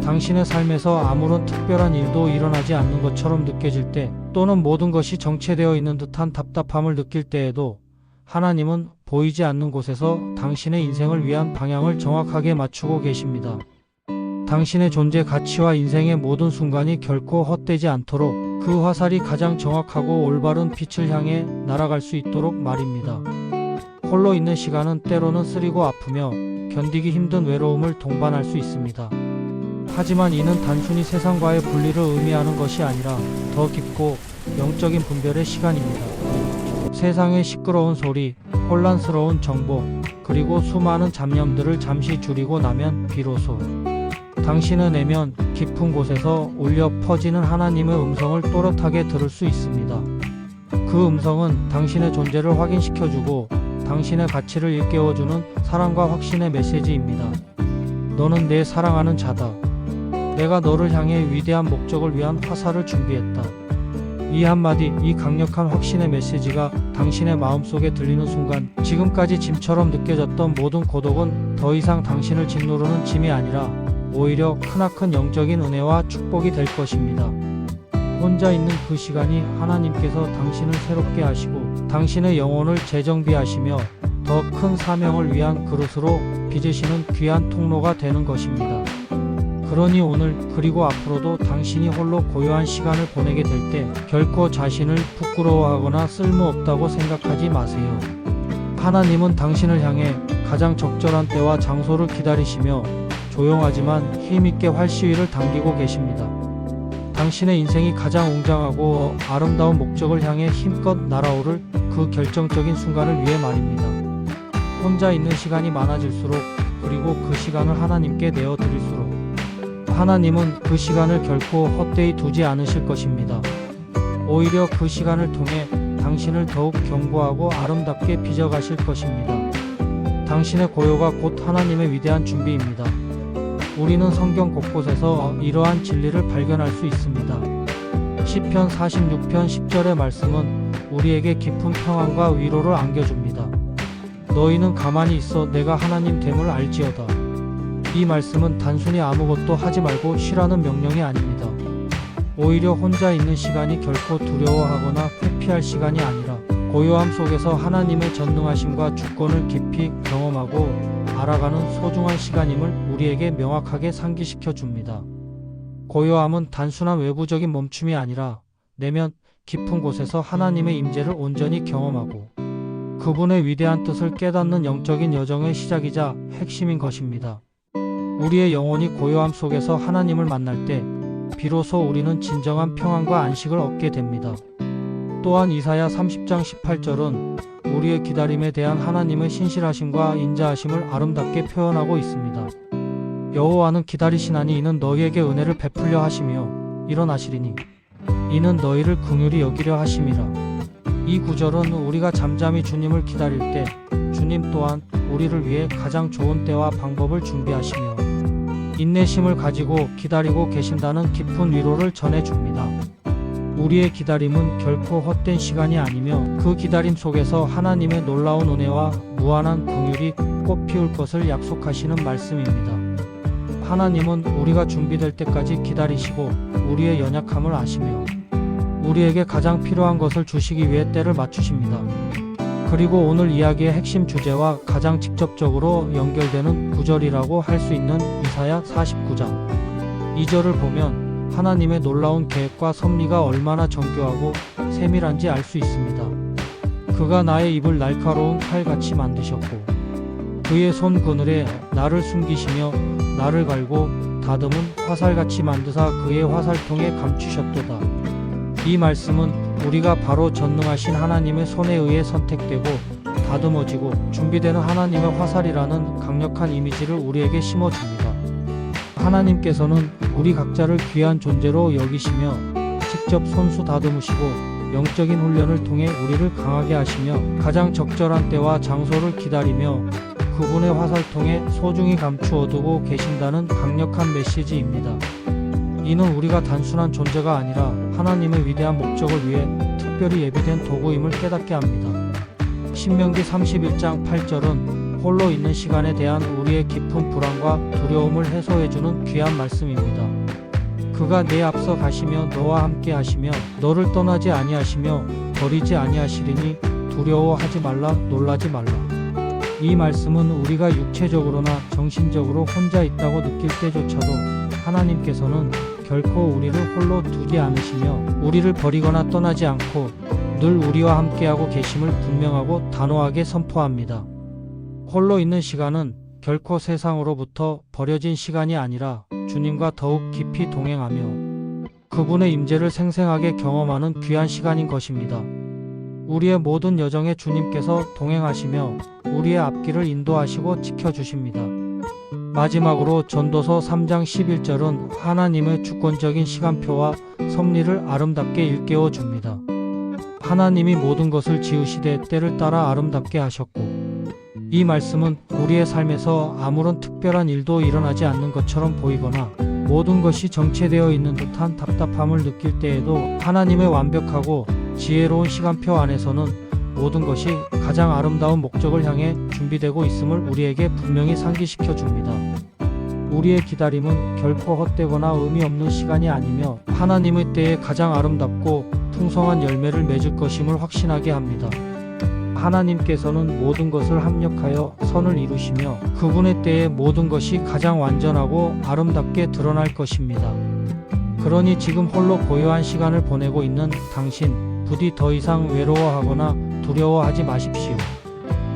당신의 삶에서 아무런 특별한 일도 일어나지 않는 것처럼 느껴질 때, 또는 모든 것이 정체되어 있는 듯한 답답함을 느낄 때에도 하나님은 보이지 않는 곳에서 당신의 인생을 위한 방향을 정확하게 맞추고 계십니다. 당신의 존재 가치와 인생의 모든 순간이 결코 헛되지 않도록 그 화살이 가장 정확하고 올바른 빛을 향해 날아갈 수 있도록 말입니다. 홀로 있는 시간은 때로는 쓰리고 아프며 견디기 힘든 외로움을 동반할 수 있습니다. 하지만 이는 단순히 세상과의 분리를 의미하는 것이 아니라 더 깊고 영적인 분별의 시간입니다. 세상의 시끄러운 소리, 혼란스러운 정보, 그리고 수많은 잡념들을 잠시 줄이고 나면 비로소 당신의 내면 깊은 곳에서 울려 퍼지는 하나님의 음성을 또렷하게 들을 수 있습니다. 그 음성은 당신의 존재를 확인시켜주고 당신의 가치를 일깨워주는 사랑과 확신의 메시지입니다. 너는 내 사랑하는 자다. 내가 너를 향해 위대한 목적을 위한 화살을 준비했다. 이 한마디, 이 강력한 확신의 메시지가 당신의 마음속에 들리는 순간 지금까지 짐처럼 느껴졌던 모든 고독은 더 이상 당신을 짓누르는 짐이 아니라 오히려 크나큰 영적인 은혜와 축복이 될 것입니다. 혼자 있는 그 시간이 하나님께서 당신을 새롭게 하시고 당신의 영혼을 재정비하시며 더 큰 사명을 위한 그릇으로 빚으시는 귀한 통로가 되는 것입니다. 그러니 오늘 그리고 앞으로도 당신이 홀로 고요한 시간을 보내게 될 때 결코 자신을 부끄러워하거나 쓸모없다고 생각하지 마세요. 하나님은 당신을 향해 가장 적절한 때와 장소를 기다리시며 조용하지만 힘있게 활시위를 당기고 계십니다. 당신의 인생이 가장 웅장하고 아름다운 목적을 향해 힘껏 날아오를 그 결정적인 순간을 위해 말입니다. 혼자 있는 시간이 많아질수록, 그리고 그 시간을 하나님께 내어드릴수록 하나님은 그 시간을 결코 헛되이 두지 않으실 것입니다. 오히려 그 시간을 통해 당신을 더욱 견고하고 아름답게 빚어가실 것입니다. 당신의 고요가 곧 하나님의 위대한 준비입니다. 우리는 성경 곳곳에서 이러한 진리를 발견할 수 있습니다. 시편 46편 10절의 말씀은 우리에게 깊은 평안과 위로를 안겨줍니다. 너희는 가만히 있어 내가 하나님 됨을 알지어다. 이 말씀은 단순히 아무것도 하지 말고 쉬라는 명령이 아닙니다. 오히려 혼자 있는 시간이 결코 두려워하거나 회피할 시간이 아니라 고요함 속에서 하나님의 전능하심과 주권을 깊이 경험하고 알아가는 소중한 시간임을 우리에게 명확하게 상기시켜 줍니다. 고요함은 단순한 외부적인 멈춤이 아니라 내면 깊은 곳에서 하나님의 임재를 온전히 경험하고 그분의 위대한 뜻을 깨닫는 영적인 여정의 시작이자 핵심인 것입니다. 우리의 영혼이 고요함 속에서 하나님을 만날 때 비로소 우리는 진정한 평안과 안식을 얻게 됩니다. 또한 이사야 30장 18절은 우리의 기다림에 대한 하나님의 신실하심과 인자하심을 아름답게 표현하고 있습니다. 여호와는 기다리시나니 이는 너희에게 은혜를 베풀려 하시며 일어나시리니 이는 너희를 긍휼히 여기려 하심이라. 이 구절은 우리가 잠잠히 주님을 기다릴 때 주님 또한 우리를 위해 가장 좋은 때와 방법을 준비하시며 인내심을 가지고 기다리고 계신다는 깊은 위로를 전해줍니다. 우리의 기다림은 결코 헛된 시간이 아니며 그 기다림 속에서 하나님의 놀라운 은혜와 무한한 긍휼이 꽃피울 것을 약속하시는 말씀입니다. 하나님은 우리가 준비될 때까지 기다리시고 우리의 연약함을 아시며 우리에게 가장 필요한 것을 주시기 위해 때를 맞추십니다. 그리고 오늘 이야기의 핵심 주제와 가장 직접적으로 연결되는 구절이라고 할 수 있는 이사야 49장 2절을 보면 하나님의 놀라운 계획과 섭리가 얼마나 정교하고 세밀한지 알 수 있습니다. 그가 나의 입을 날카로운 칼같이 만드셨고 그의 손 그늘에 나를 숨기시며 나를 갈고 다듬은 화살같이 만드사 그의 화살통에 감추셨도다. 이 말씀은 우리가 바로 전능하신 하나님의 손에 의해 선택되고 다듬어지고 준비되는 하나님의 화살이라는 강력한 이미지를 우리에게 심어줍니다. 하나님께서는 우리 각자를 귀한 존재로 여기시며 직접 손수 다듬으시고 영적인 훈련을 통해 우리를 강하게 하시며 가장 적절한 때와 장소를 기다리며 그분의 화살통에 소중히 감추어두고 계신다는 강력한 메시지입니다. 이는 우리가 단순한 존재가 아니라 하나님의 위대한 목적을 위해 특별히 예비된 도구임을 깨닫게 합니다. 신명기 31장 8절은 홀로 있는 시간에 대한 우리의 깊은 불안과 두려움을 해소해주는 귀한 말씀입니다. 그가 내 앞서 가시며 너와 함께 하시며 너를 떠나지 아니하시며 버리지 아니하시리니 두려워하지 말라 놀라지 말라. 이 말씀은 우리가 육체적으로나 정신적으로 혼자 있다고 느낄 때조차도 하나님께서는 결코 우리를 홀로 두지 않으시며 우리를 버리거나 떠나지 않고 늘 우리와 함께하고 계심을 분명하고 단호하게 선포합니다. 홀로 있는 시간은 결코 세상으로부터 버려진 시간이 아니라 주님과 더욱 깊이 동행하며 그분의 임재를 생생하게 경험하는 귀한 시간인 것입니다. 우리의 모든 여정에 주님께서 동행하시며 우리의 앞길을 인도하시고 지켜주십니다. 마지막으로 전도서 3장 11절은 하나님의 주권적인 시간표와 섭리를 아름답게 일깨워 줍니다. 하나님이 모든 것을 지으시되 때를 따라 아름답게 하셨고 이 말씀은 우리의 삶에서 아무런 특별한 일도 일어나지 않는 것처럼 보이거나 모든 것이 정체되어 있는 듯한 답답함을 느낄 때에도 하나님의 완벽하고 지혜로운 시간표 안에서는 모든 것이 가장 아름다운 목적을 향해 준비되고 있음을 우리에게 분명히 상기시켜 줍니다. 우리의 기다림은 결코 헛되거나 의미 없는 시간이 아니며 하나님의 때에 가장 아름답고 풍성한 열매를 맺을 것임을 확신하게 합니다. 하나님께서는 모든 것을 합력하여 선을 이루시며 그분의 때에 모든 것이 가장 완전하고 아름답게 드러날 것입니다. 그러니 지금 홀로 고요한 시간을 보내고 있는 당신, 부디 더 이상 외로워하거나 두려워하지 마십시오.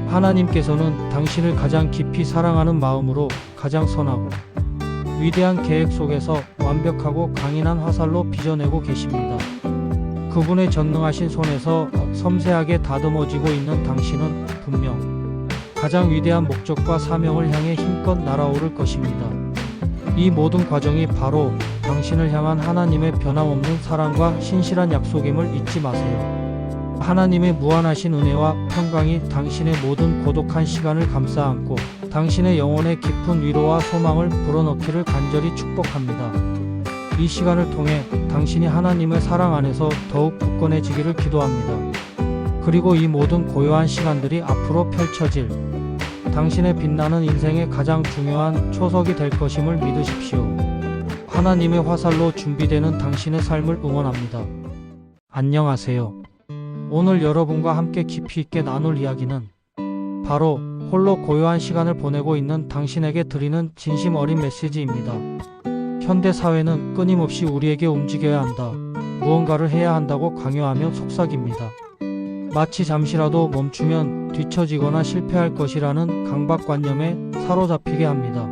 하나님께서는 당신을 가장 깊이 사랑하는 마음으로 가장 선하고 위대한 계획 속에서 완벽하고 강인한 화살로 빚어내고 계십니다. 그분의 전능하신 손에서 섬세하게 다듬어지고 있는 당신은 분명 가장 위대한 목적과 사명을 향해 힘껏 날아오를 것입니다. 이 모든 과정이 바로 당신을 향한 하나님의 변함없는 사랑과 신실한 약속임을 잊지 마세요. 하나님의 무한하신 은혜와 평강이 당신의 모든 고독한 시간을 감싸 안고 당신의 영혼에 깊은 위로와 소망을 불어넣기를 간절히 축복합니다. 이 시간을 통해 당신이 하나님의 사랑 안에서 더욱 굳건해지기를 기도합니다. 그리고 이 모든 고요한 시간들이 앞으로 펼쳐질 당신의 빛나는 인생의 가장 중요한 초석이 될 것임을 믿으십시오. 하나님의 화살로 준비되는 당신의 삶을 응원합니다. 안녕하세요. 오늘 여러분과 함께 깊이 있게 나눌 이야기는 바로 홀로 고요한 시간을 보내고 있는 당신에게 드리는 진심 어린 메시지입니다. 현대 사회는 끊임없이 우리에게 움직여야 한다, 무언가를 해야 한다고 강요하며 속삭입니다. 마치 잠시라도 멈추면 뒤처지거나 실패할 것이라는 강박관념에 사로잡히게 합니다.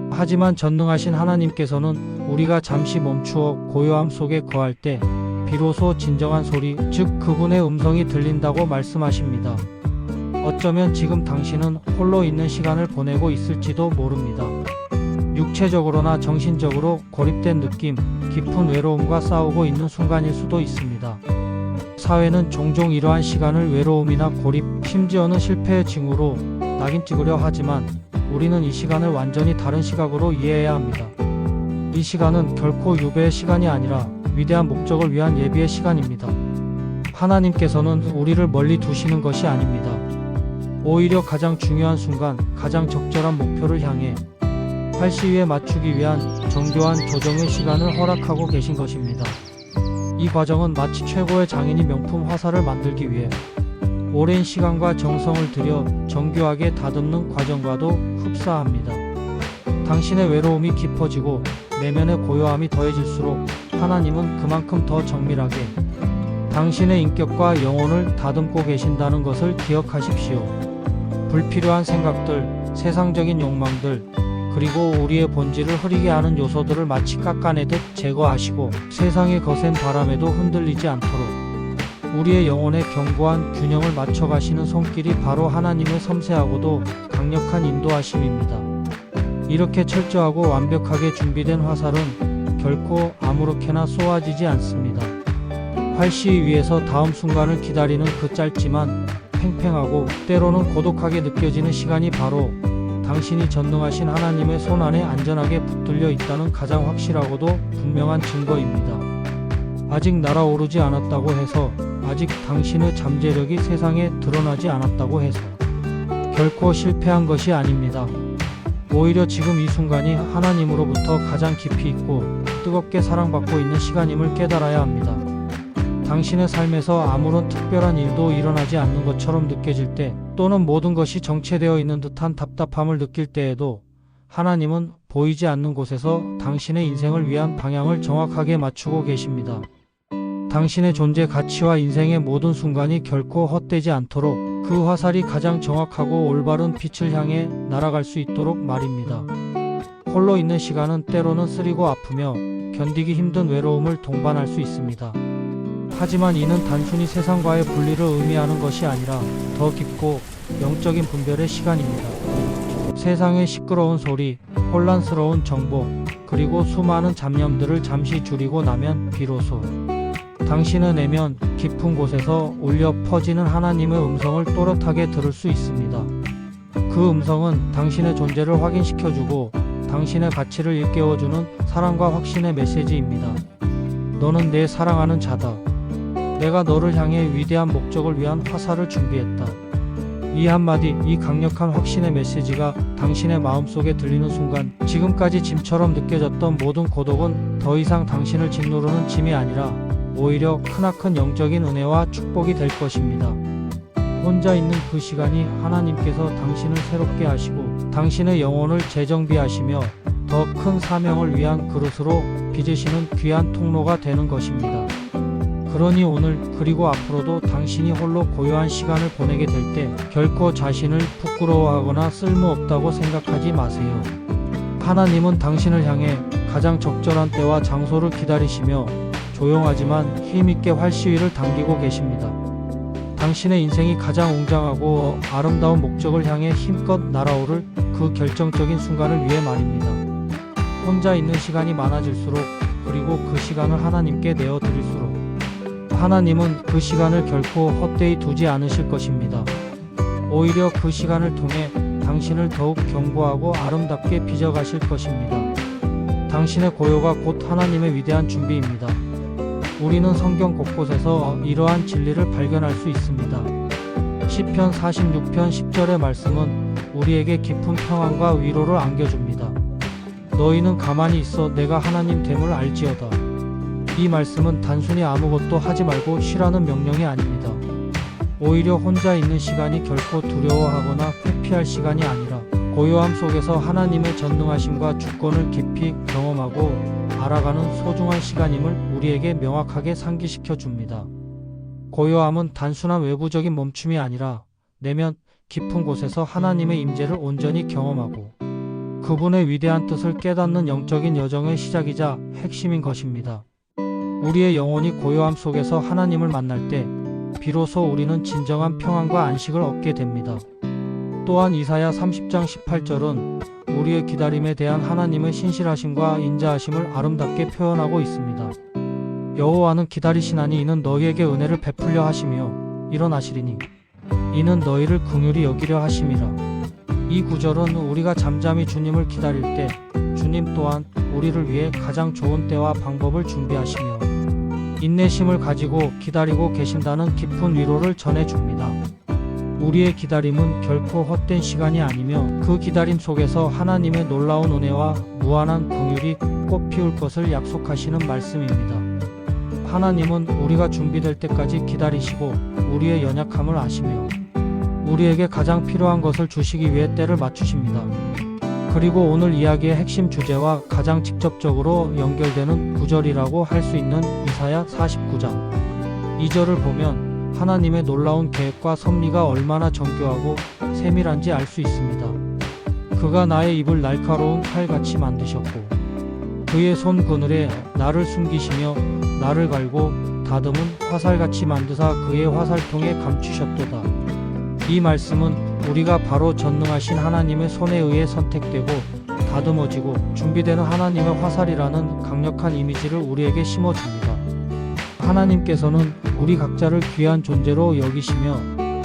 하지만 전능하신 하나님께서는 우리가 잠시 멈추어 고요함 속에 거할 때 비로소 진정한 소리, 즉 그분의 음성이 들린다고 말씀하십니다. 어쩌면 지금 당신은 홀로 있는 시간을 보내고 있을지도 모릅니다. 육체적으로나 정신적으로 고립된 느낌, 깊은 외로움과 싸우고 있는 순간일 수도 있습니다. 사회는 종종 이러한 시간을 외로움이나 고립, 심지어는 실패의 징후로 낙인 찍으려 하지만 우리는 이 시간을 완전히 다른 시각으로 이해해야 합니다. 이 시간은 결코 유배의 시간이 아니라 위대한 목적을 위한 예비의 시간입니다. 하나님께서는 우리를 멀리 두시는 것이 아닙니다. 오히려 가장 중요한 순간, 가장 적절한 목표를 향해 활시위에 맞추기 위한 정교한 조정의 시간을 허락하고 계신 것입니다. 이 과정은 마치 최고의 장인이 명품 화살을 만들기 위해 오랜 시간과 정성을 들여 정교하게 다듬는 과정과도 흡사합니다. 당신의 외로움이 깊어지고 내면의 고요함이 더해질수록 하나님은 그만큼 더 정밀하게 당신의 인격과 영혼을 다듬고 계신다는 것을 기억하십시오. 불필요한 생각들, 세상적인 욕망들, 그리고 우리의 본질을 흐리게 하는 요소들을 마치 깎아내듯 제거하시고 세상의 거센 바람에도 흔들리지 않도록 우리의 영혼에 견고한 균형을 맞춰가시는 손길이 바로 하나님의 섬세하고도 강력한 인도하심입니다. 이렇게 철저하고 완벽하게 준비된 화살은 결코 아무렇게나 쏘아지지 않습니다. 활시위 위에서 다음 순간을 기다리는 그 짧지만 팽팽하고 때로는 고독하게 느껴지는 시간이 바로 당신이 전능하신 하나님의 손 안에 안전하게 붙들려 있다는 가장 확실하고도 분명한 증거입니다. 아직 날아오르지 않았다고 해서, 아직 당신의 잠재력이 세상에 드러나지 않았다고 해서 결코 실패한 것이 아닙니다. 오히려 지금 이 순간이 하나님으로부터 가장 깊이 있고 뜨겁게 사랑받고 있는 시간임을 깨달아야 합니다. 당신의 삶에서 아무런 특별한 일도 일어나지 않는 것처럼 느껴질 때, 또는 모든 것이 정체되어 있는 듯한 답답함을 느낄 때에도 하나님은 보이지 않는 곳에서 당신의 인생을 위한 방향을 정확하게 맞추고 계십니다. 당신의 존재 가치와 인생의 모든 순간이 결코 헛되지 않도록 그 화살이 가장 정확하고 올바른 빛을 향해 날아갈 수 있도록 말입니다. 홀로 있는 시간은 때로는 쓰리고 아프며 견디기 힘든 외로움을 동반할 수 있습니다. 하지만 이는 단순히 세상과의 분리를 의미하는 것이 아니라 더 깊고 영적인 분별의 시간입니다. 세상의 시끄러운 소리, 혼란스러운 정보, 그리고 수많은 잡념들을 잠시 줄이고 나면 비로소 당신의 내면 깊은 곳에서 울려 퍼지는 하나님의 음성을 또렷하게 들을 수 있습니다. 그 음성은 당신의 존재를 확인시켜주고 당신의 가치를 일깨워주는 사랑과 확신의 메시지입니다. 너는 내 사랑하는 자다. 내가 너를 향해 위대한 목적을 위한 화살을 준비했다. 이 한마디, 이 강력한 확신의 메시지가 당신의 마음속에 들리는 순간 지금까지 짐처럼 느껴졌던 모든 고독은 더 이상 당신을 짓누르는 짐이 아니라 오히려 크나큰 영적인 은혜와 축복이 될 것입니다. 혼자 있는 그 시간이 하나님께서 당신을 새롭게 하시고 당신의 영혼을 재정비하시며 더 큰 사명을 위한 그릇으로 빚으시는 귀한 통로가 되는 것입니다. 그러니 오늘 그리고 앞으로도 당신이 홀로 고요한 시간을 보내게 될 때 결코 자신을 부끄러워하거나 쓸모없다고 생각하지 마세요. 하나님은 당신을 향해 가장 적절한 때와 장소를 기다리시며 조용하지만 힘있게 활시위를 당기고 계십니다. 당신의 인생이 가장 웅장하고 아름다운 목적을 향해 힘껏 날아오를 그 결정적인 순간을 위해 말입니다. 혼자 있는 시간이 많아질수록, 그리고 그 시간을 하나님께 내어드릴수록 하나님은 그 시간을 결코 헛되이 두지 않으실 것입니다. 오히려 그 시간을 통해 당신을 더욱 견고하고 아름답게 빚어가실 것입니다. 당신의 고요가 곧 하나님의 위대한 준비입니다. 우리는 성경 곳곳에서 이러한 진리를 발견할 수 있습니다. 시편 46편 10절의 말씀은 우리에게 깊은 평안과 위로를 안겨줍니다. 너희는 가만히 있어 내가 하나님 됨을 알지어다. 이 말씀은 단순히 아무것도 하지 말고 쉬라는 명령이 아닙니다. 오히려 혼자 있는 시간이 결코 두려워하거나 회피할 시간이 아니라 고요함 속에서 하나님의 전능하심과 주권을 깊이 경험하고 알아가는 소중한 시간임을 우리에게 명확하게 상기시켜 줍니다. 고요함은 단순한 외부적인 멈춤이 아니라 내면 깊은 곳에서 하나님의 임재를 온전히 경험하고 그분의 위대한 뜻을 깨닫는 영적인 여정의 시작이자 핵심인 것입니다. 우리의 영혼이 고요함 속에서 하나님을 만날 때 비로소 우리는 진정한 평안과 안식을 얻게 됩니다. 또한 이사야 30장 18절은 우리의 기다림에 대한 하나님의 신실하심과 인자하심을 아름답게 표현하고 있습니다. 여호와는 기다리시나니 이는 너희에게 은혜를 베풀려 하시며 일어나시리니 이는 너희를 긍휼히 여기려 하심이라. 이 구절은 우리가 잠잠히 주님을 기다릴 때 주님 또한 우리를 위해 가장 좋은 때와 방법을 준비하시며 인내심을 가지고 기다리고 계신다는 깊은 위로를 전해줍니다. 우리의 기다림은 결코 헛된 시간이 아니며 그 기다림 속에서 하나님의 놀라운 은혜와 무한한 긍휼이 꽃피울 것을 약속하시는 말씀입니다. 하나님은 우리가 준비될 때까지 기다리시고 우리의 연약함을 아시며 우리에게 가장 필요한 것을 주시기 위해 때를 맞추십니다. 그리고 오늘 이야기의 핵심 주제와 가장 직접적으로 연결되는 구절이라고 할 수 있는 이사야 49장 2절을 보면 하나님의 놀라운 계획과 섭리가 얼마나 정교하고 세밀한지 알 수 있습니다. 그가 나의 입을 날카로운 칼같이 만드셨고 그의 손 그늘에 나를 숨기시며 나를 갈고 다듬은 화살같이 만드사 그의 화살통에 감추셨도다. 이 말씀은 우리가 바로 전능하신 하나님의 손에 의해 선택되고 다듬어지고 준비되는 하나님의 화살이라는 강력한 이미지를 우리에게 심어줍니다. 하나님께서는 우리 각자를 귀한 존재로 여기시며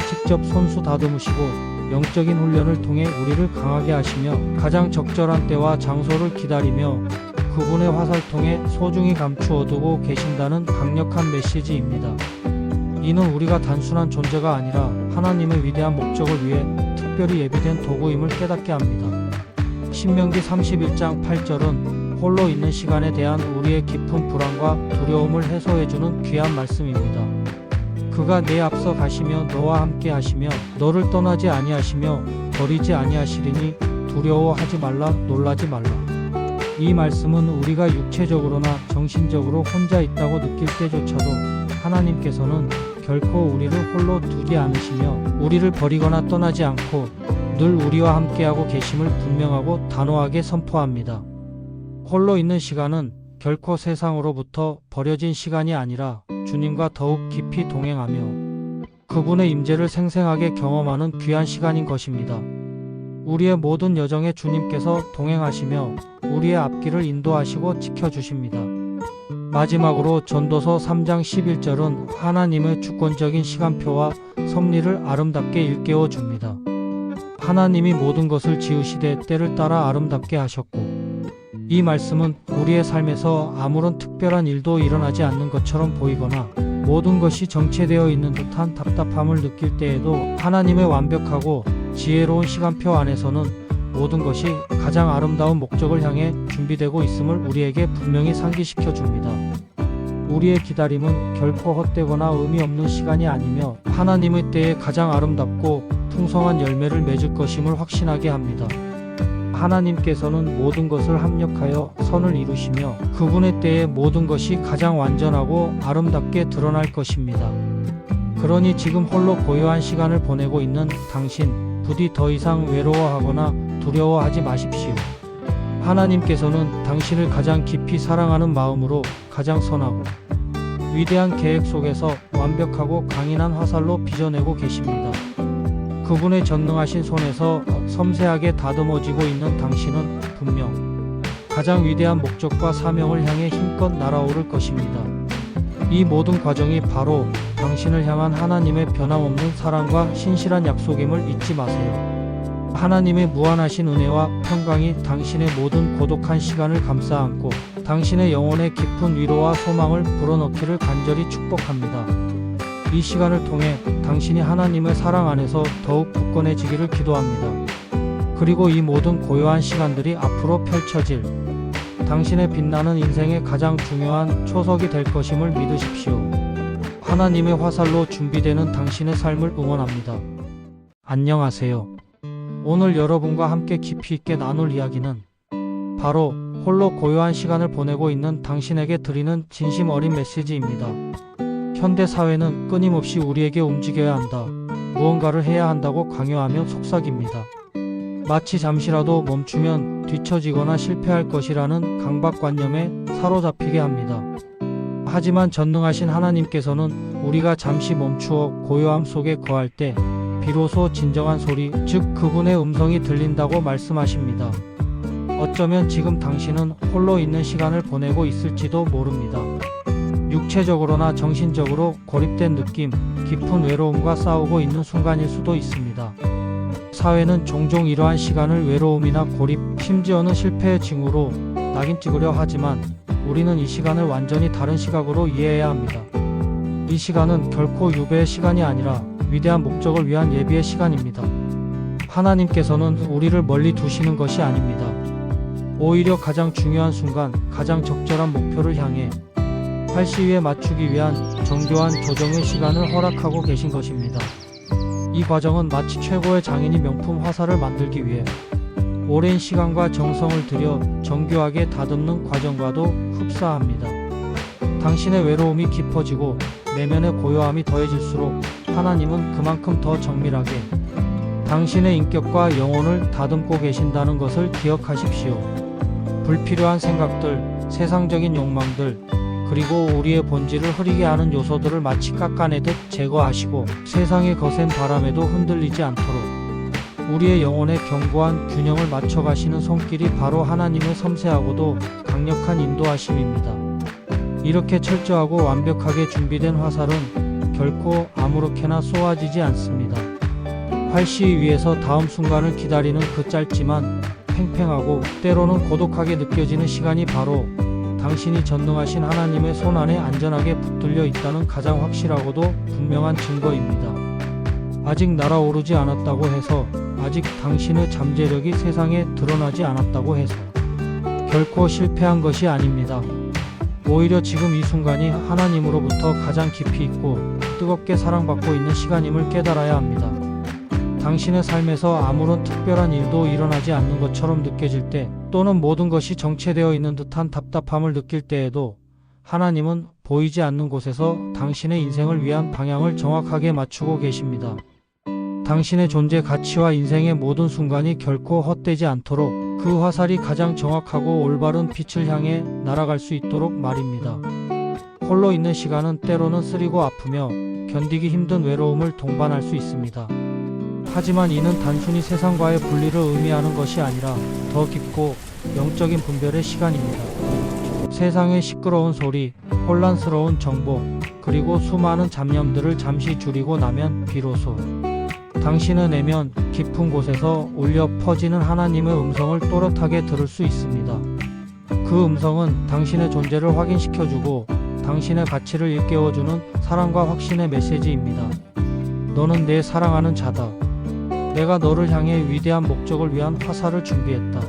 직접 손수 다듬으시고 영적인 훈련을 통해 우리를 강하게 하시며 가장 적절한 때와 장소를 기다리며 그분의 화살통에 소중히 감추어두고 계신다는 강력한 메시지입니다. 이는 우리가 단순한 존재가 아니라 하나님의 위대한 목적을 위해 특별히 예비된 도구임을 깨닫게 합니다. 신명기 31장 8절은 홀로 있는 시간에 대한 우리의 깊은 불안과 두려움을 해소해주는 귀한 말씀입니다. 그가 내 앞서 가시며 너와 함께 하시며 너를 떠나지 아니하시며 버리지 아니하시리니 두려워하지 말라 놀라지 말라. 이 말씀은 우리가 육체적으로나 정신적으로 혼자 있다고 느낄 때조차도 하나님께서는 결코 우리를 홀로 두지 않으시며 우리를 버리거나 떠나지 않고 늘 우리와 함께하고 계심을 분명하고 단호하게 선포합니다. 홀로 있는 시간은 결코 세상으로부터 버려진 시간이 아니라 주님과 더욱 깊이 동행하며 그분의 임재를 생생하게 경험하는 귀한 시간인 것입니다. 우리의 모든 여정에 주님께서 동행하시며 우리의 앞길을 인도하시고 지켜주십니다. 마지막으로 전도서 3장 11절은 하나님의 주권적인 시간표와 섭리를 아름답게 일깨워 줍니다. 하나님이 모든 것을 지으시되 때를 따라 아름답게 하셨고 이 말씀은 우리의 삶에서 아무런 특별한 일도 일어나지 않는 것처럼 보이거나 모든 것이 정체되어 있는 듯한 답답함을 느낄 때에도 하나님의 완벽하고 지혜로운 시간표 안에서는 모든 것이 가장 아름다운 목적을 향해 준비되고 있음을 우리에게 분명히 상기시켜 줍니다. 우리의 기다림은 결코 헛되거나 의미 없는 시간이 아니며 하나님의 때에 가장 아름답고 풍성한 열매를 맺을 것임을 확신하게 합니다. 하나님께서는 모든 것을 합력하여 선을 이루시며 그분의 때에 모든 것이 가장 완전하고 아름답게 드러날 것입니다. 그러니 지금 홀로 고요한 시간을 보내고 있는 당신, 부디 더 이상 외로워하거나 두려워하지 마십시오. 하나님께서는 당신을 가장 깊이 사랑하는 마음으로 가장 선하고 위대한 계획 속에서 완벽하고 강인한 화살로 빚어내고 계십니다. 그분의 전능하신 손에서 섬세하게 다듬어지고 있는 당신은 분명 가장 위대한 목적과 사명을 향해 힘껏 날아오를 것입니다. 이 모든 과정이 바로 당신을 향한 하나님의 변함없는 사랑과 신실한 약속임을 잊지 마세요. 하나님의 무한하신 은혜와 평강이 당신의 모든 고독한 시간을 감싸 안고 당신의 영혼에 깊은 위로와 소망을 불어넣기를 간절히 축복합니다. 이 시간을 통해 당신이 하나님의 사랑 안에서 더욱 굳건해지기를 기도합니다. 그리고 이 모든 고요한 시간들이 앞으로 펼쳐질 당신의 빛나는 인생의 가장 중요한 초석이 될 것임을 믿으십시오. 하나님의 화살로 준비되는 당신의 삶을 응원합니다. 안녕하세요. 오늘 여러분과 함께 깊이 있게 나눌 이야기는 바로 홀로 고요한 시간을 보내고 있는 당신에게 드리는 진심 어린 메시지입니다. 현대 사회는 끊임없이 우리에게 움직여야 한다, 무언가를 해야 한다고 강요하며 속삭입니다. 마치 잠시라도 멈추면 뒤처지거나 실패할 것이라는 강박관념에 사로잡히게 합니다. 하지만 전능하신 하나님께서는 우리가 잠시 멈추어 고요함 속에 거할 때 비로소 진정한 소리, 즉 그분의 음성이 들린다고 말씀하십니다. 어쩌면 지금 당신은 홀로 있는 시간을 보내고 있을지도 모릅니다. 육체적으로나 정신적으로 고립된 느낌, 깊은 외로움과 싸우고 있는 순간일 수도 있습니다. 사회는 종종 이러한 시간을 외로움이나 고립, 심지어는 실패의 징후로 낙인 찍으려 하지만 우리는 이 시간을 완전히 다른 시각으로 이해해야 합니다. 이 시간은 결코 유배의 시간이 아니라 위대한 목적을 위한 예비의 시간입니다. 하나님께서는 우리를 멀리 두시는 것이 아닙니다. 오히려 가장 중요한 순간, 가장 적절한 목표를 향해 활시위에 맞추기 위한 정교한 조정의 시간을 허락하고 계신 것입니다. 이 과정은 마치 최고의 장인이 명품 화살을 만들기 위해 오랜 시간과 정성을 들여 정교하게 다듬는 과정과도 흡사합니다. 당신의 외로움이 깊어지고 내면의 고요함이 더해질수록 하나님은 그만큼 더 정밀하게 당신의 인격과 영혼을 다듬고 계신다는 것을 기억하십시오. 불필요한 생각들, 세상적인 욕망들, 그리고 우리의 본질을 흐리게 하는 요소들을 마치 깎아내듯 제거하시고 세상의 거센 바람에도 흔들리지 않도록 우리의 영혼에 견고한 균형을 맞춰가시는 손길이 바로 하나님의 섬세하고도 강력한 인도하심입니다. 이렇게 철저하고 완벽하게 준비된 화살은 결코 아무렇게나 쏘아지지 않습니다. 활시위 위에서 다음 순간을 기다리는 그 짧지만 팽팽하고 때로는 고독하게 느껴지는 시간이 바로 당신이 전능하신 하나님의 손 안에 안전하게 붙들려 있다는 가장 확실하고도 분명한 증거입니다. 아직 날아오르지 않았다고 해서, 아직 당신의 잠재력이 세상에 드러나지 않았다고 해서 결코 실패한 것이 아닙니다. 오히려 지금 이 순간이 하나님으로부터 가장 깊이 있고 뜨겁게 사랑받고 있는 시간임을 깨달아야 합니다. 당신의 삶에서 아무런 특별한 일도 일어나지 않는 것처럼 느껴질 때, 또는 모든 것이 정체되어 있는 듯한 답답함을 느낄 때에도 하나님은 보이지 않는 곳에서 당신의 인생을 위한 방향을 정확하게 맞추고 계십니다. 당신의 존재 가치와 인생의 모든 순간이 결코 헛되지 않도록 그 화살이 가장 정확하고 올바른 빛을 향해 날아갈 수 있도록 말입니다. 홀로 있는 시간은 때로는 쓰리고 아프며 견디기 힘든 외로움을 동반할 수 있습니다. 하지만 이는 단순히 세상과의 분리를 의미하는 것이 아니라 더 깊고 영적인 분별의 시간입니다. 세상의 시끄러운 소리, 혼란스러운 정보, 그리고 수많은 잡념들을 잠시 줄이고 나면 비로소 당신의 내면 깊은 곳에서 울려 퍼지는 하나님의 음성을 또렷하게 들을 수 있습니다. 그 음성은 당신의 존재를 확인시켜주고 당신의 가치를 일깨워주는 사랑과 확신의 메시지입니다. 너는 내 사랑하는 자다. 내가 너를 향해 위대한 목적을 위한 화살을 준비했다.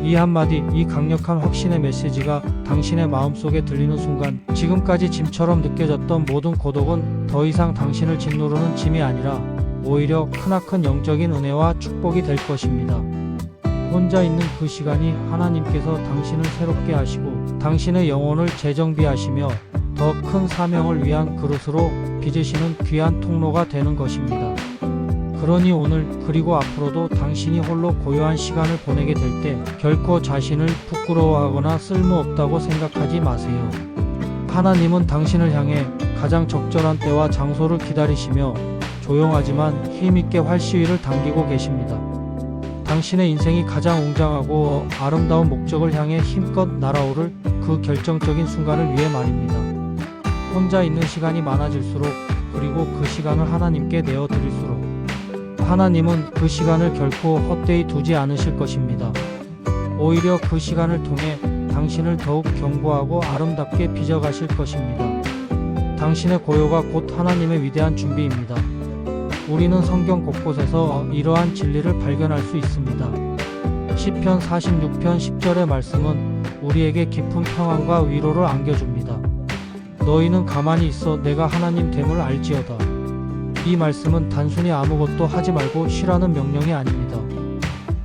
이 한마디, 이 강력한 확신의 메시지가 당신의 마음속에 들리는 순간 지금까지 짐처럼 느껴졌던 모든 고독은 더 이상 당신을 짓누르는 짐이 아니라 오히려 크나큰 영적인 은혜와 축복이 될 것입니다. 혼자 있는 그 시간이 하나님께서 당신을 새롭게 하시고 당신의 영혼을 재정비하시며 더 큰 사명을 위한 그릇으로 빚으시는 귀한 통로가 되는 것입니다. 그러니 오늘 그리고 앞으로도 당신이 홀로 고요한 시간을 보내게 될 때 결코 자신을 부끄러워하거나 쓸모없다고 생각하지 마세요. 하나님은 당신을 향해 가장 적절한 때와 장소를 기다리시며 조용하지만 힘있게 활시위를 당기고 계십니다. 당신의 인생이 가장 웅장하고 아름다운 목적을 향해 힘껏 날아오를 그 결정적인 순간을 위해 말입니다. 혼자 있는 시간이 많아질수록, 그리고 그 시간을 하나님께 내어드릴수록 하나님은 그 시간을 결코 헛되이 두지 않으실 것입니다. 오히려 그 시간을 통해 당신을 더욱 견고하고 아름답게 빚어가실 것입니다. 당신의 고요가 곧 하나님의 위대한 준비입니다. 우리는 성경 곳곳에서 이러한 진리를 발견할 수 있습니다. 시편 46편 10절의 말씀은 우리에게 깊은 평안과 위로를 안겨줍니다. 너희는 가만히 있어 내가 하나님 됨을 알지어다. 이 말씀은 단순히 아무것도 하지 말고 쉬라는 명령이 아닙니다.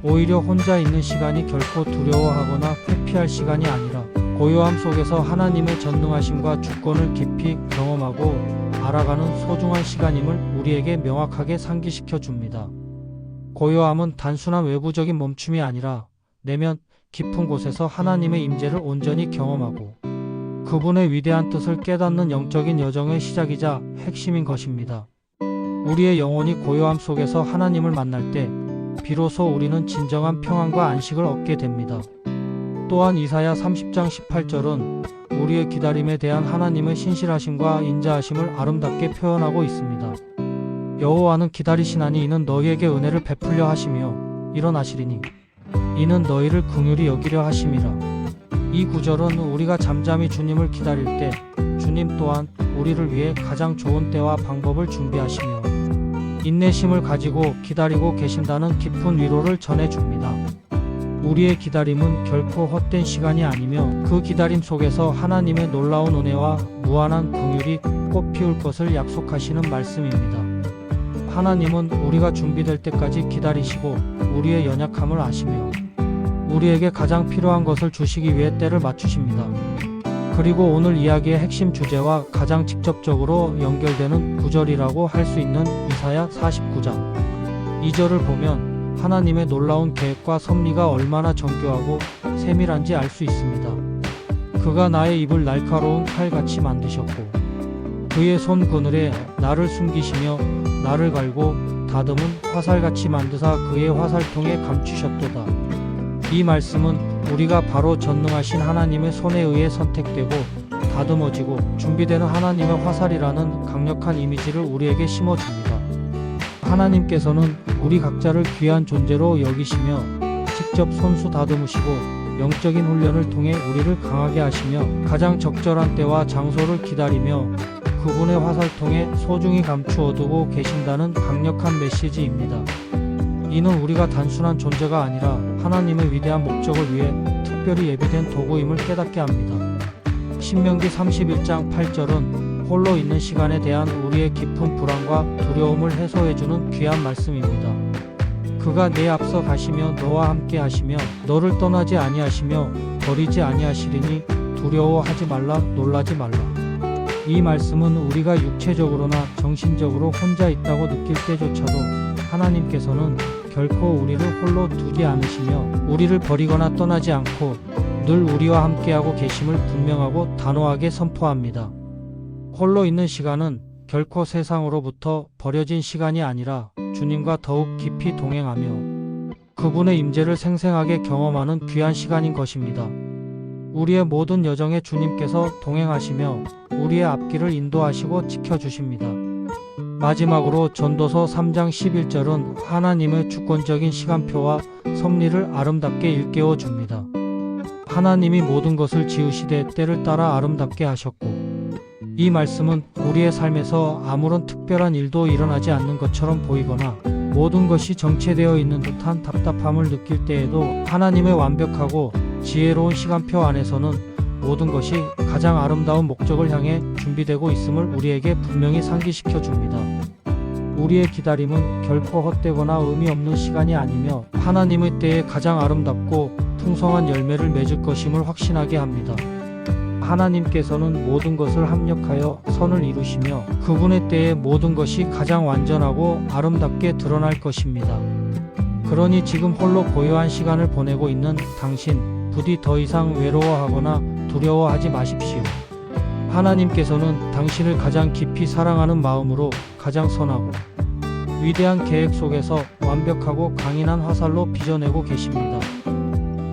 오히려 혼자 있는 시간이 결코 두려워하거나 회피할 시간이 아니라 고요함 속에서 하나님의 전능하심과 주권을 깊이 경험하고 알아가는 소중한 시간임을 우리에게 명확하게 상기시켜 줍니다. 고요함은 단순한 외부적인 멈춤이 아니라 내면 깊은 곳에서 하나님의 임재를 온전히 경험하고 그분의 위대한 뜻을 깨닫는 영적인 여정의 시작이자 핵심인 것입니다. 우리의 영혼이 고요함 속에서 하나님을 만날 때 비로소 우리는 진정한 평안과 안식을 얻게 됩니다. 또한 이사야 30장 18절은 우리의 기다림에 대한 하나님의 신실하심과 인자하심을 아름답게 표현하고 있습니다. 여호와는 기다리시나니 이는 너희에게 은혜를 베풀려 하시며 일어나시리니 이는 너희를 긍휼히 여기려 하심이라. 이 구절은 우리가 잠잠히 주님을 기다릴 때 주님 또한 우리를 위해 가장 좋은 때와 방법을 준비하시며 인내심을 가지고 기다리고 계신다는 깊은 위로를 전해줍니다. 우리의 기다림은 결코 헛된 시간이 아니며 그 기다림 속에서 하나님의 놀라운 은혜와 무한한 긍휼이 꽃피울 것을 약속하시는 말씀입니다. 하나님은 우리가 준비될 때까지 기다리시고 우리의 연약함을 아시며 우리에게 가장 필요한 것을 주시기 위해 때를 맞추십니다. 그리고 오늘 이야기의 핵심 주제와 가장 직접적으로 연결되는 구절이라고 할 수 있는 이사야 49장 2절을 보면 하나님의 놀라운 계획과 섭리가 얼마나 정교하고 세밀한지 알 수 있습니다. 그가 나의 입을 날카로운 칼같이 만드셨고 그의 손 그늘에 나를 숨기시며 나를 갈고 다듬은 화살같이 만드사 그의 화살통에 감추셨도다. 이 말씀은 우리가 바로 전능하신 하나님의 손에 의해 선택되고 다듬어지고 준비되는 하나님의 화살이라는 강력한 이미지를 우리에게 심어줍니다. 하나님께서는 우리 각자를 귀한 존재로 여기시며 직접 손수 다듬으시고 영적인 훈련을 통해 우리를 강하게 하시며 가장 적절한 때와 장소를 기다리며 그분의 화살통에 소중히 감추어두고 계신다는 강력한 메시지입니다. 이는 우리가 단순한 존재가 아니라 하나님의 위대한 목적을 위해 특별히 예비된 도구임을 깨닫게 합니다. 신명기 31장 8절은 홀로 있는 시간에 대한 우리의 깊은 불안과 두려움을 해소해주는 귀한 말씀입니다. 그가 내 앞서 가시며 너와 함께 하시며 너를 떠나지 아니하시며 버리지 아니하시리니 두려워하지 말라 놀라지 말라. 이 말씀은 우리가 육체적으로나 정신적으로 혼자 있다고 느낄 때조차도 하나님께서는 결코 우리를 홀로 두지 않으시며 우리를 버리거나 떠나지 않고 늘 우리와 함께하고 계심을 분명하고 단호하게 선포합니다. 홀로 있는 시간은 결코 세상으로부터 버려진 시간이 아니라 주님과 더욱 깊이 동행하며 그분의 임재를 생생하게 경험하는 귀한 시간인 것입니다. 우리의 모든 여정에 주님께서 동행하시며 우리의 앞길을 인도하시고 지켜주십니다. 마지막으로 전도서 3장 11절은 하나님의 주권적인 시간표와 섭리를 아름답게 일깨워 줍니다. 하나님이 모든 것을 지으시되 때를 따라 아름답게 하셨고 이 말씀은 우리의 삶에서 아무런 특별한 일도 일어나지 않는 것처럼 보이거나 모든 것이 정체되어 있는 듯한 답답함을 느낄 때에도 하나님의 완벽하고 지혜로운 시간표 안에서는 모든 것이 가장 아름다운 목적을 향해 준비되고 있음을 우리에게 분명히 상기시켜 줍니다. 우리의 기다림은 결코 헛되거나 의미 없는 시간이 아니며 하나님의 때에 가장 아름답고 풍성한 열매를 맺을 것임을 확신하게 합니다. 하나님께서는 모든 것을 합력하여 선을 이루시며 그분의 때에 모든 것이 가장 완전하고 아름답게 드러날 것입니다. 그러니 지금 홀로 고요한 시간을 보내고 있는 당신, 부디 더 이상 외로워하거나 두려워하지 마십시오. 하나님께서는 당신을 가장 깊이 사랑하는 마음으로 가장 선하고 위대한 계획 속에서 완벽하고 강인한 화살로 빚어내고 계십니다.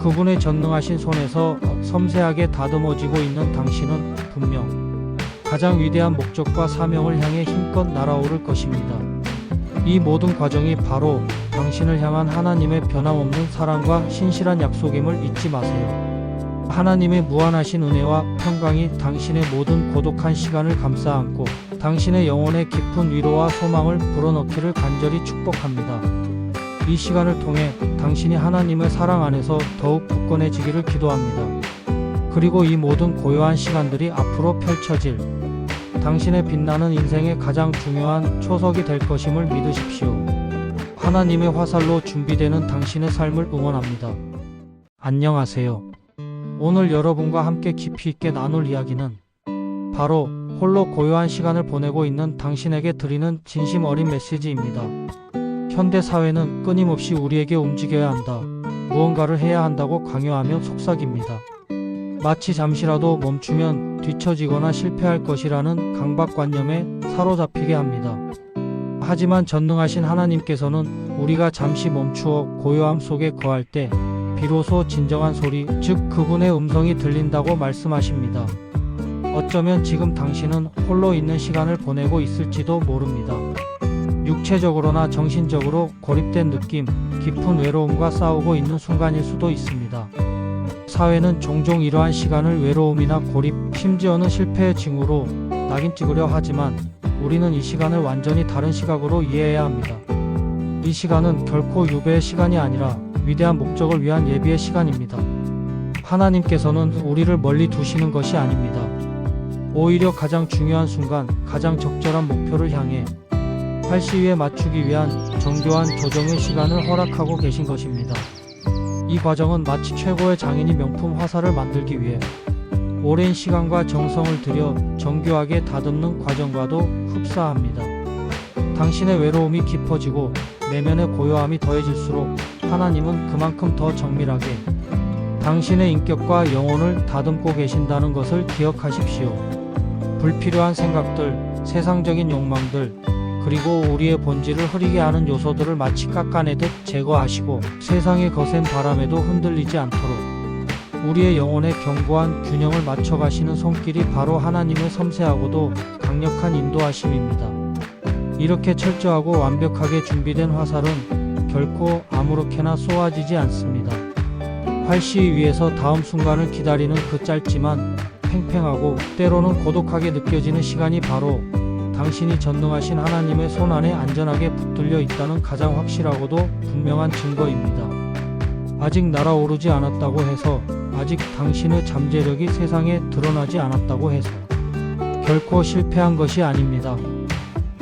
그분의 전능하신 손에서 섬세하게 다듬어지고 있는 당신은 분명 가장 위대한 목적과 사명을 향해 힘껏 날아오를 것입니다. 이 모든 과정이 바로 당신을 향한 하나님의 변함없는 사랑과 신실한 약속임을 잊지 마세요. 하나님의 무한하신 은혜와 평강이 당신의 모든 고독한 시간을 감싸 안고 당신의 영혼에 깊은 위로와 소망을 불어넣기를 간절히 축복합니다. 이 시간을 통해 당신이 하나님의 사랑 안에서 더욱 굳건해지기를 기도합니다. 그리고 이 모든 고요한 시간들이 앞으로 펼쳐질 당신의 빛나는 인생의 가장 중요한 초석이 될 것임을 믿으십시오. 하나님의 화살로 준비되는 당신의 삶을 응원합니다. 안녕하세요. 오늘 여러분과 함께 깊이 있게 나눌 이야기는 바로 홀로 고요한 시간을 보내고 있는 당신에게 드리는 진심 어린 메시지입니다. 현대 사회는 끊임없이 우리에게 움직여야 한다, 무언가를 해야 한다고 강요하며 속삭입니다. 마치 잠시라도 멈추면 뒤처지거나 실패할 것이라는 강박관념에 사로잡히게 합니다. 하지만 전능하신 하나님께서는 우리가 잠시 멈추어 고요함 속에 거할 때 비로소 진정한 소리, 즉 그분의 음성이 들린다고 말씀하십니다. 어쩌면 지금 당신은 홀로 있는 시간을 보내고 있을지도 모릅니다. 육체적으로나 정신적으로 고립된 느낌, 깊은 외로움과 싸우고 있는 순간일 수도 있습니다. 사회는 종종 이러한 시간을 외로움이나 고립, 심지어는 실패의 징후로 낙인 찍으려 하지만 우리는 이 시간을 완전히 다른 시각으로 이해해야 합니다. 이 시간은 결코 유배의 시간이 아니라 위대한 목적을 위한 예비의 시간입니다. 하나님께서는 우리를 멀리 두시는 것이 아닙니다. 오히려 가장 중요한 순간, 가장 적절한 목표를 향해 활시위에 맞추기 위한 정교한 조정의 시간을 허락하고 계신 것입니다. 이 과정은 마치 최고의 장인이 명품 화살을 만들기 위해 오랜 시간과 정성을 들여 정교하게 다듬는 과정과도 흡사합니다. 당신의 외로움이 깊어지고 내면의 고요함이 더해질수록 하나님은 그만큼 더 정밀하게 당신의 인격과 영혼을 다듬고 계신다는 것을 기억하십시오. 불필요한 생각들, 세상적인 욕망들, 그리고 우리의 본질을 흐리게 하는 요소들을 마치 깎아내듯 제거하시고 세상의 거센 바람에도 흔들리지 않도록 우리의 영혼에 견고한 균형을 맞춰가시는 손길이 바로 하나님의 섬세하고도 강력한 인도하심입니다. 이렇게 철저하고 완벽하게 준비된 화살은 결코 아무렇게나 쏘아지지 않습니다. 활시위 위에서 다음 순간을 기다리는 그 짧지만 팽팽하고 때로는 고독하게 느껴지는 시간이 바로 당신이 전능하신 하나님의 손 안에 안전하게 붙들려 있다는 가장 확실하고도 분명한 증거입니다. 아직 날아오르지 않았다고 해서, 아직 당신의 잠재력이 세상에 드러나지 않았다고 해서 결코 실패한 것이 아닙니다.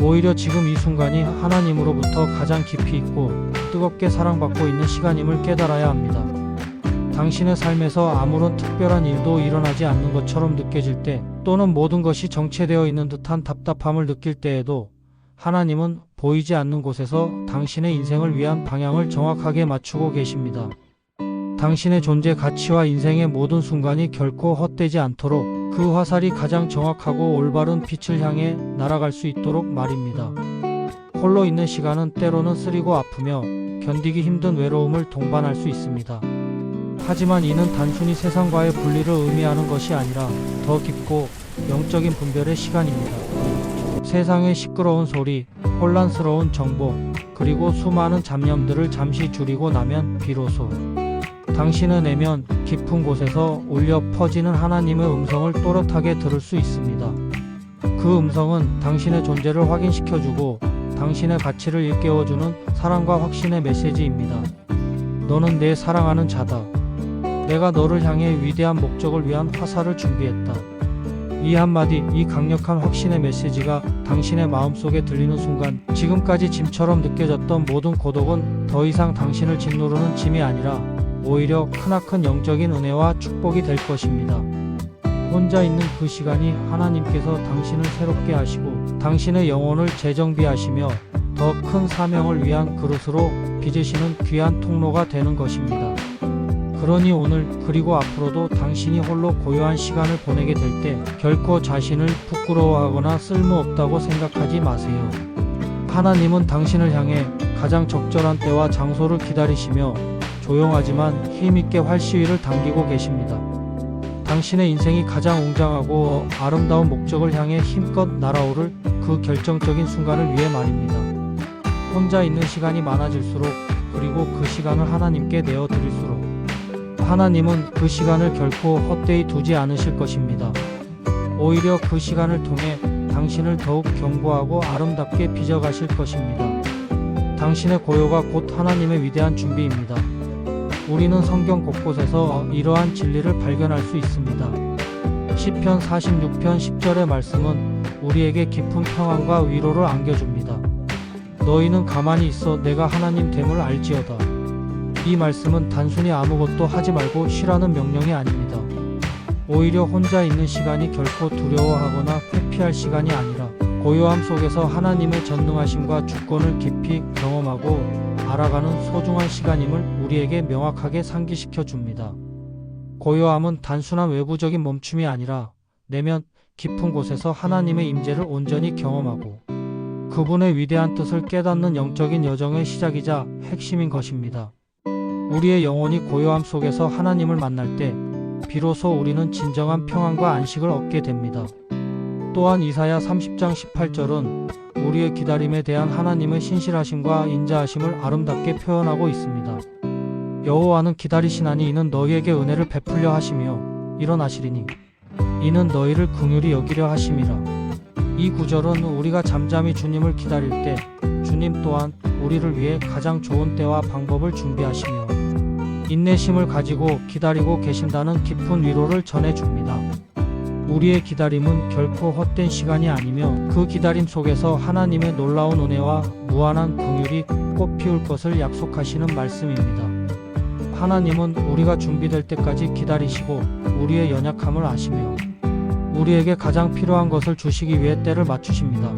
오히려 지금 이 순간이 하나님으로부터 가장 깊이 있고 뜨겁게 사랑받고 있는 시간임을 깨달아야 합니다. 당신의 삶에서 아무런 특별한 일도 일어나지 않는 것처럼 느껴질 때, 또는 모든 것이 정체되어 있는 듯한 답답함을 느낄 때에도 하나님은 보이지 않는 곳에서 당신의 인생을 위한 방향을 정확하게 맞추고 계십니다. 당신의 존재 가치와 인생의 모든 순간이 결코 헛되지 않도록 그 화살이 가장 정확하고 올바른 빛을 향해 날아갈 수 있도록 말입니다. 홀로 있는 시간은 때로는 쓰리고 아프며 견디기 힘든 외로움을 동반할 수 있습니다. 하지만 이는 단순히 세상과의 분리를 의미하는 것이 아니라 더 깊고 영적인 분별의 시간입니다. 세상의 시끄러운 소리, 혼란스러운 정보, 그리고 수많은 잡념들을 잠시 줄이고 나면 비로소 당신의 내면 깊은 곳에서 울려 퍼지는 하나님의 음성을 또렷하게 들을 수 있습니다. 그 음성은 당신의 존재를 확인시켜주고 당신의 가치를 일깨워주는 사랑과 확신의 메시지입니다. 너는 내 사랑하는 자다. 내가 너를 향해 위대한 목적을 위한 화살을 준비했다. 이 한마디, 이 강력한 확신의 메시지가 당신의 마음속에 들리는 순간 지금까지 짐처럼 느껴졌던 모든 고독은 더 이상 당신을 짓누르는 짐이 아니라 오히려 크나큰 영적인 은혜와 축복이 될 것입니다. 혼자 있는 그 시간이 하나님께서 당신을 새롭게 하시고 당신의 영혼을 재정비하시며 더 큰 사명을 위한 그릇으로 빚으시는 귀한 통로가 되는 것입니다. 그러니 오늘 그리고 앞으로도 당신이 홀로 고요한 시간을 보내게 될 때 결코 자신을 부끄러워하거나 쓸모없다고 생각하지 마세요. 하나님은 당신을 향해 가장 적절한 때와 장소를 기다리시며 조용하지만 힘있게 활시위를 당기고 계십니다. 당신의 인생이 가장 웅장하고 아름다운 목적을 향해 힘껏 날아오를 그 결정적인 순간을 위해 말입니다. 혼자 있는 시간이 많아질수록, 그리고 그 시간을 하나님께 내어드릴수록 하나님은 그 시간을 결코 헛되이 두지 않으실 것입니다. 오히려 그 시간을 통해 당신을 더욱 견고하고 아름답게 빚어가실 것입니다. 당신의 고요가 곧 하나님의 위대한 준비입니다. 우리는 성경 곳곳에서 이러한 진리를 발견할 수 있습니다. 시편 46편 10절의 말씀은 우리에게 깊은 평안과 위로를 안겨줍니다. 너희는 가만히 있어 내가 하나님 됨을 알지어다. 이 말씀은 단순히 아무것도 하지 말고 쉬라는 명령이 아닙니다. 오히려 혼자 있는 시간이 결코 두려워하거나 회피할 시간이 아니라 고요함 속에서 하나님의 전능하심과 주권을 깊이 경험하고 알아가는 소중한 시간임을 우리에게 명확하게 상기시켜 줍니다. 고요함은 단순한 외부적인 멈춤이 아니라 내면 깊은 곳에서 하나님의 임재를 온전히 경험하고 그분의 위대한 뜻을 깨닫는 영적인 여정의 시작이자 핵심인 것입니다. 우리의 영혼이 고요함 속에서 하나님을 만날 때 비로소 우리는 진정한 평안과 안식을 얻게 됩니다. 또한 이사야 30장 18절은 우리의 기다림에 대한 하나님의 신실하심과 인자하심을 아름답게 표현하고 있습니다. 여호와는 기다리시나니 이는 너희에게 은혜를 베풀려 하시며 일어나시리니 이는 너희를 긍휼히 여기려 하심이라. 이 구절은 우리가 잠잠히 주님을 기다릴 때 주님 또한 우리를 위해 가장 좋은 때와 방법을 준비하시며 인내심을 가지고 기다리고 계신다는 깊은 위로를 전해줍니다. 우리의 기다림은 결코 헛된 시간이 아니며 그 기다림 속에서 하나님의 놀라운 은혜와 무한한 긍휼이 꽃피울 것을 약속하시는 말씀입니다. 하나님은 우리가 준비될 때까지 기다리시고 우리의 연약함을 아시며 우리에게 가장 필요한 것을 주시기 위해 때를 맞추십니다.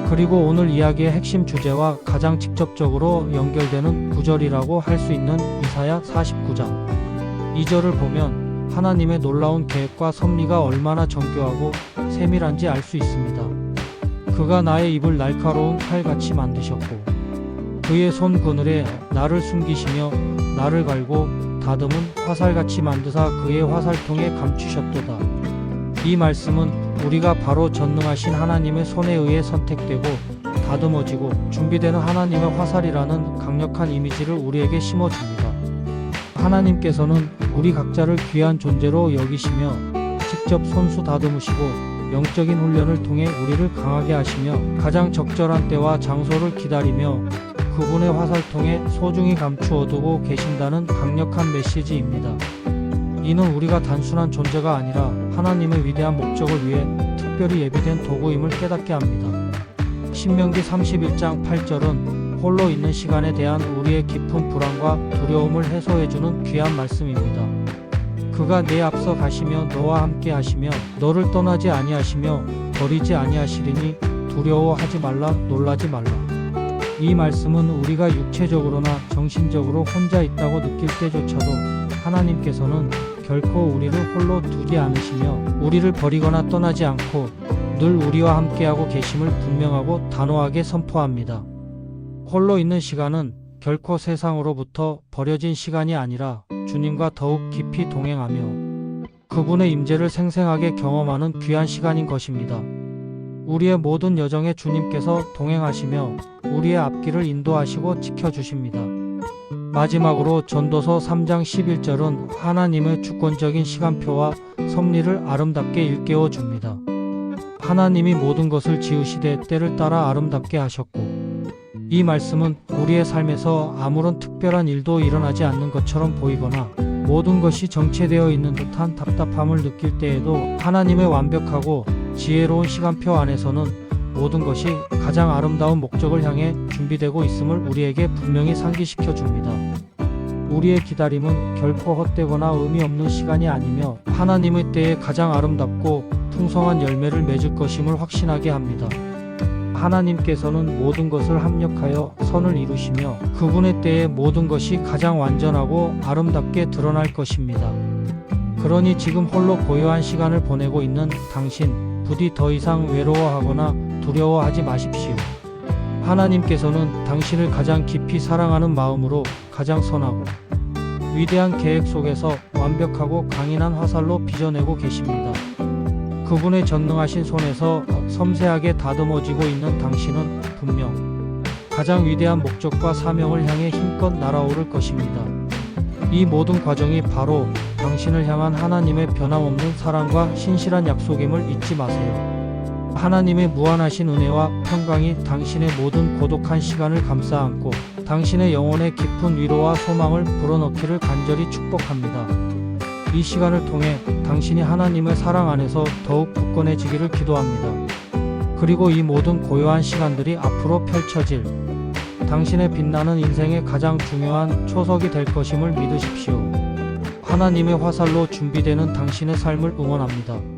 그리고 오늘 이야기의 핵심 주제와 가장 직접적으로 연결되는 구절이라고 할 수 있는 이사야 49장 2절을 보면 하나님의 놀라운 계획과 섭리가 얼마나 정교하고 세밀한지 알 수 있습니다. 그가 나의 입을 날카로운 칼같이 만드셨고 그의 손 그늘에 나를 숨기시며 나를 갈고 다듬은 화살같이 만드사 그의 화살통에 감추셨도다. 이 말씀은 우리가 바로 전능하신 하나님의 손에 의해 선택되고 다듬어지고 준비되는 하나님의 화살이라는 강력한 이미지를 우리에게 심어줍니다. 하나님께서는 우리 각자를 귀한 존재로 여기시며 직접 손수 다듬으시고 영적인 훈련을 통해 우리를 강하게 하시며 가장 적절한 때와 장소를 기다리며 그분의 화살통에 소중히 감추어두고 계신다는 강력한 메시지입니다. 이는 우리가 단순한 존재가 아니라 하나님의 위대한 목적을 위해 특별히 예비된 도구임을 깨닫게 합니다. 신명기 31장 8절은 홀로 있는 시간에 대한 우리의 깊은 불안과 두려움을 해소해주는 귀한 말씀입니다. 그가 내 앞서 가시며 너와 함께 하시며 너를 떠나지 아니하시며 버리지 아니하시리니 두려워하지 말라 놀라지 말라. 이 말씀은 우리가 육체적으로나 정신적으로 혼자 있다고 느낄 때조차도 하나님께서는 결코 우리를 홀로 두지 않으시며 우리를 버리거나 떠나지 않고 늘 우리와 함께하고 계심을 분명하고 단호하게 선포합니다. 홀로 있는 시간은 결코 세상으로부터 버려진 시간이 아니라 주님과 더욱 깊이 동행하며 그분의 임재를 생생하게 경험하는 귀한 시간인 것입니다. 우리의 모든 여정에 주님께서 동행하시며 우리의 앞길을 인도하시고 지켜주십니다. 마지막으로 전도서 3장 11절은 하나님의 주권적인 시간표와 섭리를 아름답게 일깨워 줍니다. 하나님이 모든 것을 지으시되 때를 따라 아름답게 하셨고 이 말씀은 우리의 삶에서 아무런 특별한 일도 일어나지 않는 것처럼 보이거나 모든 것이 정체되어 있는 듯한 답답함을 느낄 때에도 하나님의 완벽하고 지혜로운 시간표 안에서는 모든 것이 가장 아름다운 목적을 향해 준비되고 있음을 우리에게 분명히 상기시켜 줍니다. 우리의 기다림은 결코 헛되거나 의미 없는 시간이 아니며 하나님의 때에 가장 아름답고 풍성한 열매를 맺을 것임을 확신하게 합니다. 하나님께서는 모든 것을 합력하여 선을 이루시며 그분의 때에 모든 것이 가장 완전하고 아름답게 드러날 것입니다. 그러니 지금 홀로 고요한 시간을 보내고 있는 당신, 부디 더 이상 외로워하거나 두려워하지 마십시오. 하나님께서는 당신을 가장 깊이 사랑하는 마음으로 가장 선하고 위대한 계획 속에서 완벽하고 강인한 화살로 빚어내고 계십니다. 그분의 전능하신 손에서 섬세하게 다듬어지고 있는 당신은 분명 가장 위대한 목적과 사명을 향해 힘껏 날아오를 것입니다. 이 모든 과정이 바로 당신을 향한 하나님의 변함없는 사랑과 신실한 약속임을 잊지 마세요. 하나님의 무한하신 은혜와 평강이 당신의 모든 고독한 시간을 감싸 안고 당신의 영혼에 깊은 위로와 소망을 불어넣기를 간절히 축복합니다. 이 시간을 통해 당신이 하나님의 사랑 안에서 더욱 굳건해지기를 기도합니다. 그리고 이 모든 고요한 시간들이 앞으로 펼쳐질 당신의 빛나는 인생의 가장 중요한 초석이 될 것임을 믿으십시오. 하나님의 화살로 준비되는 당신의 삶을 응원합니다.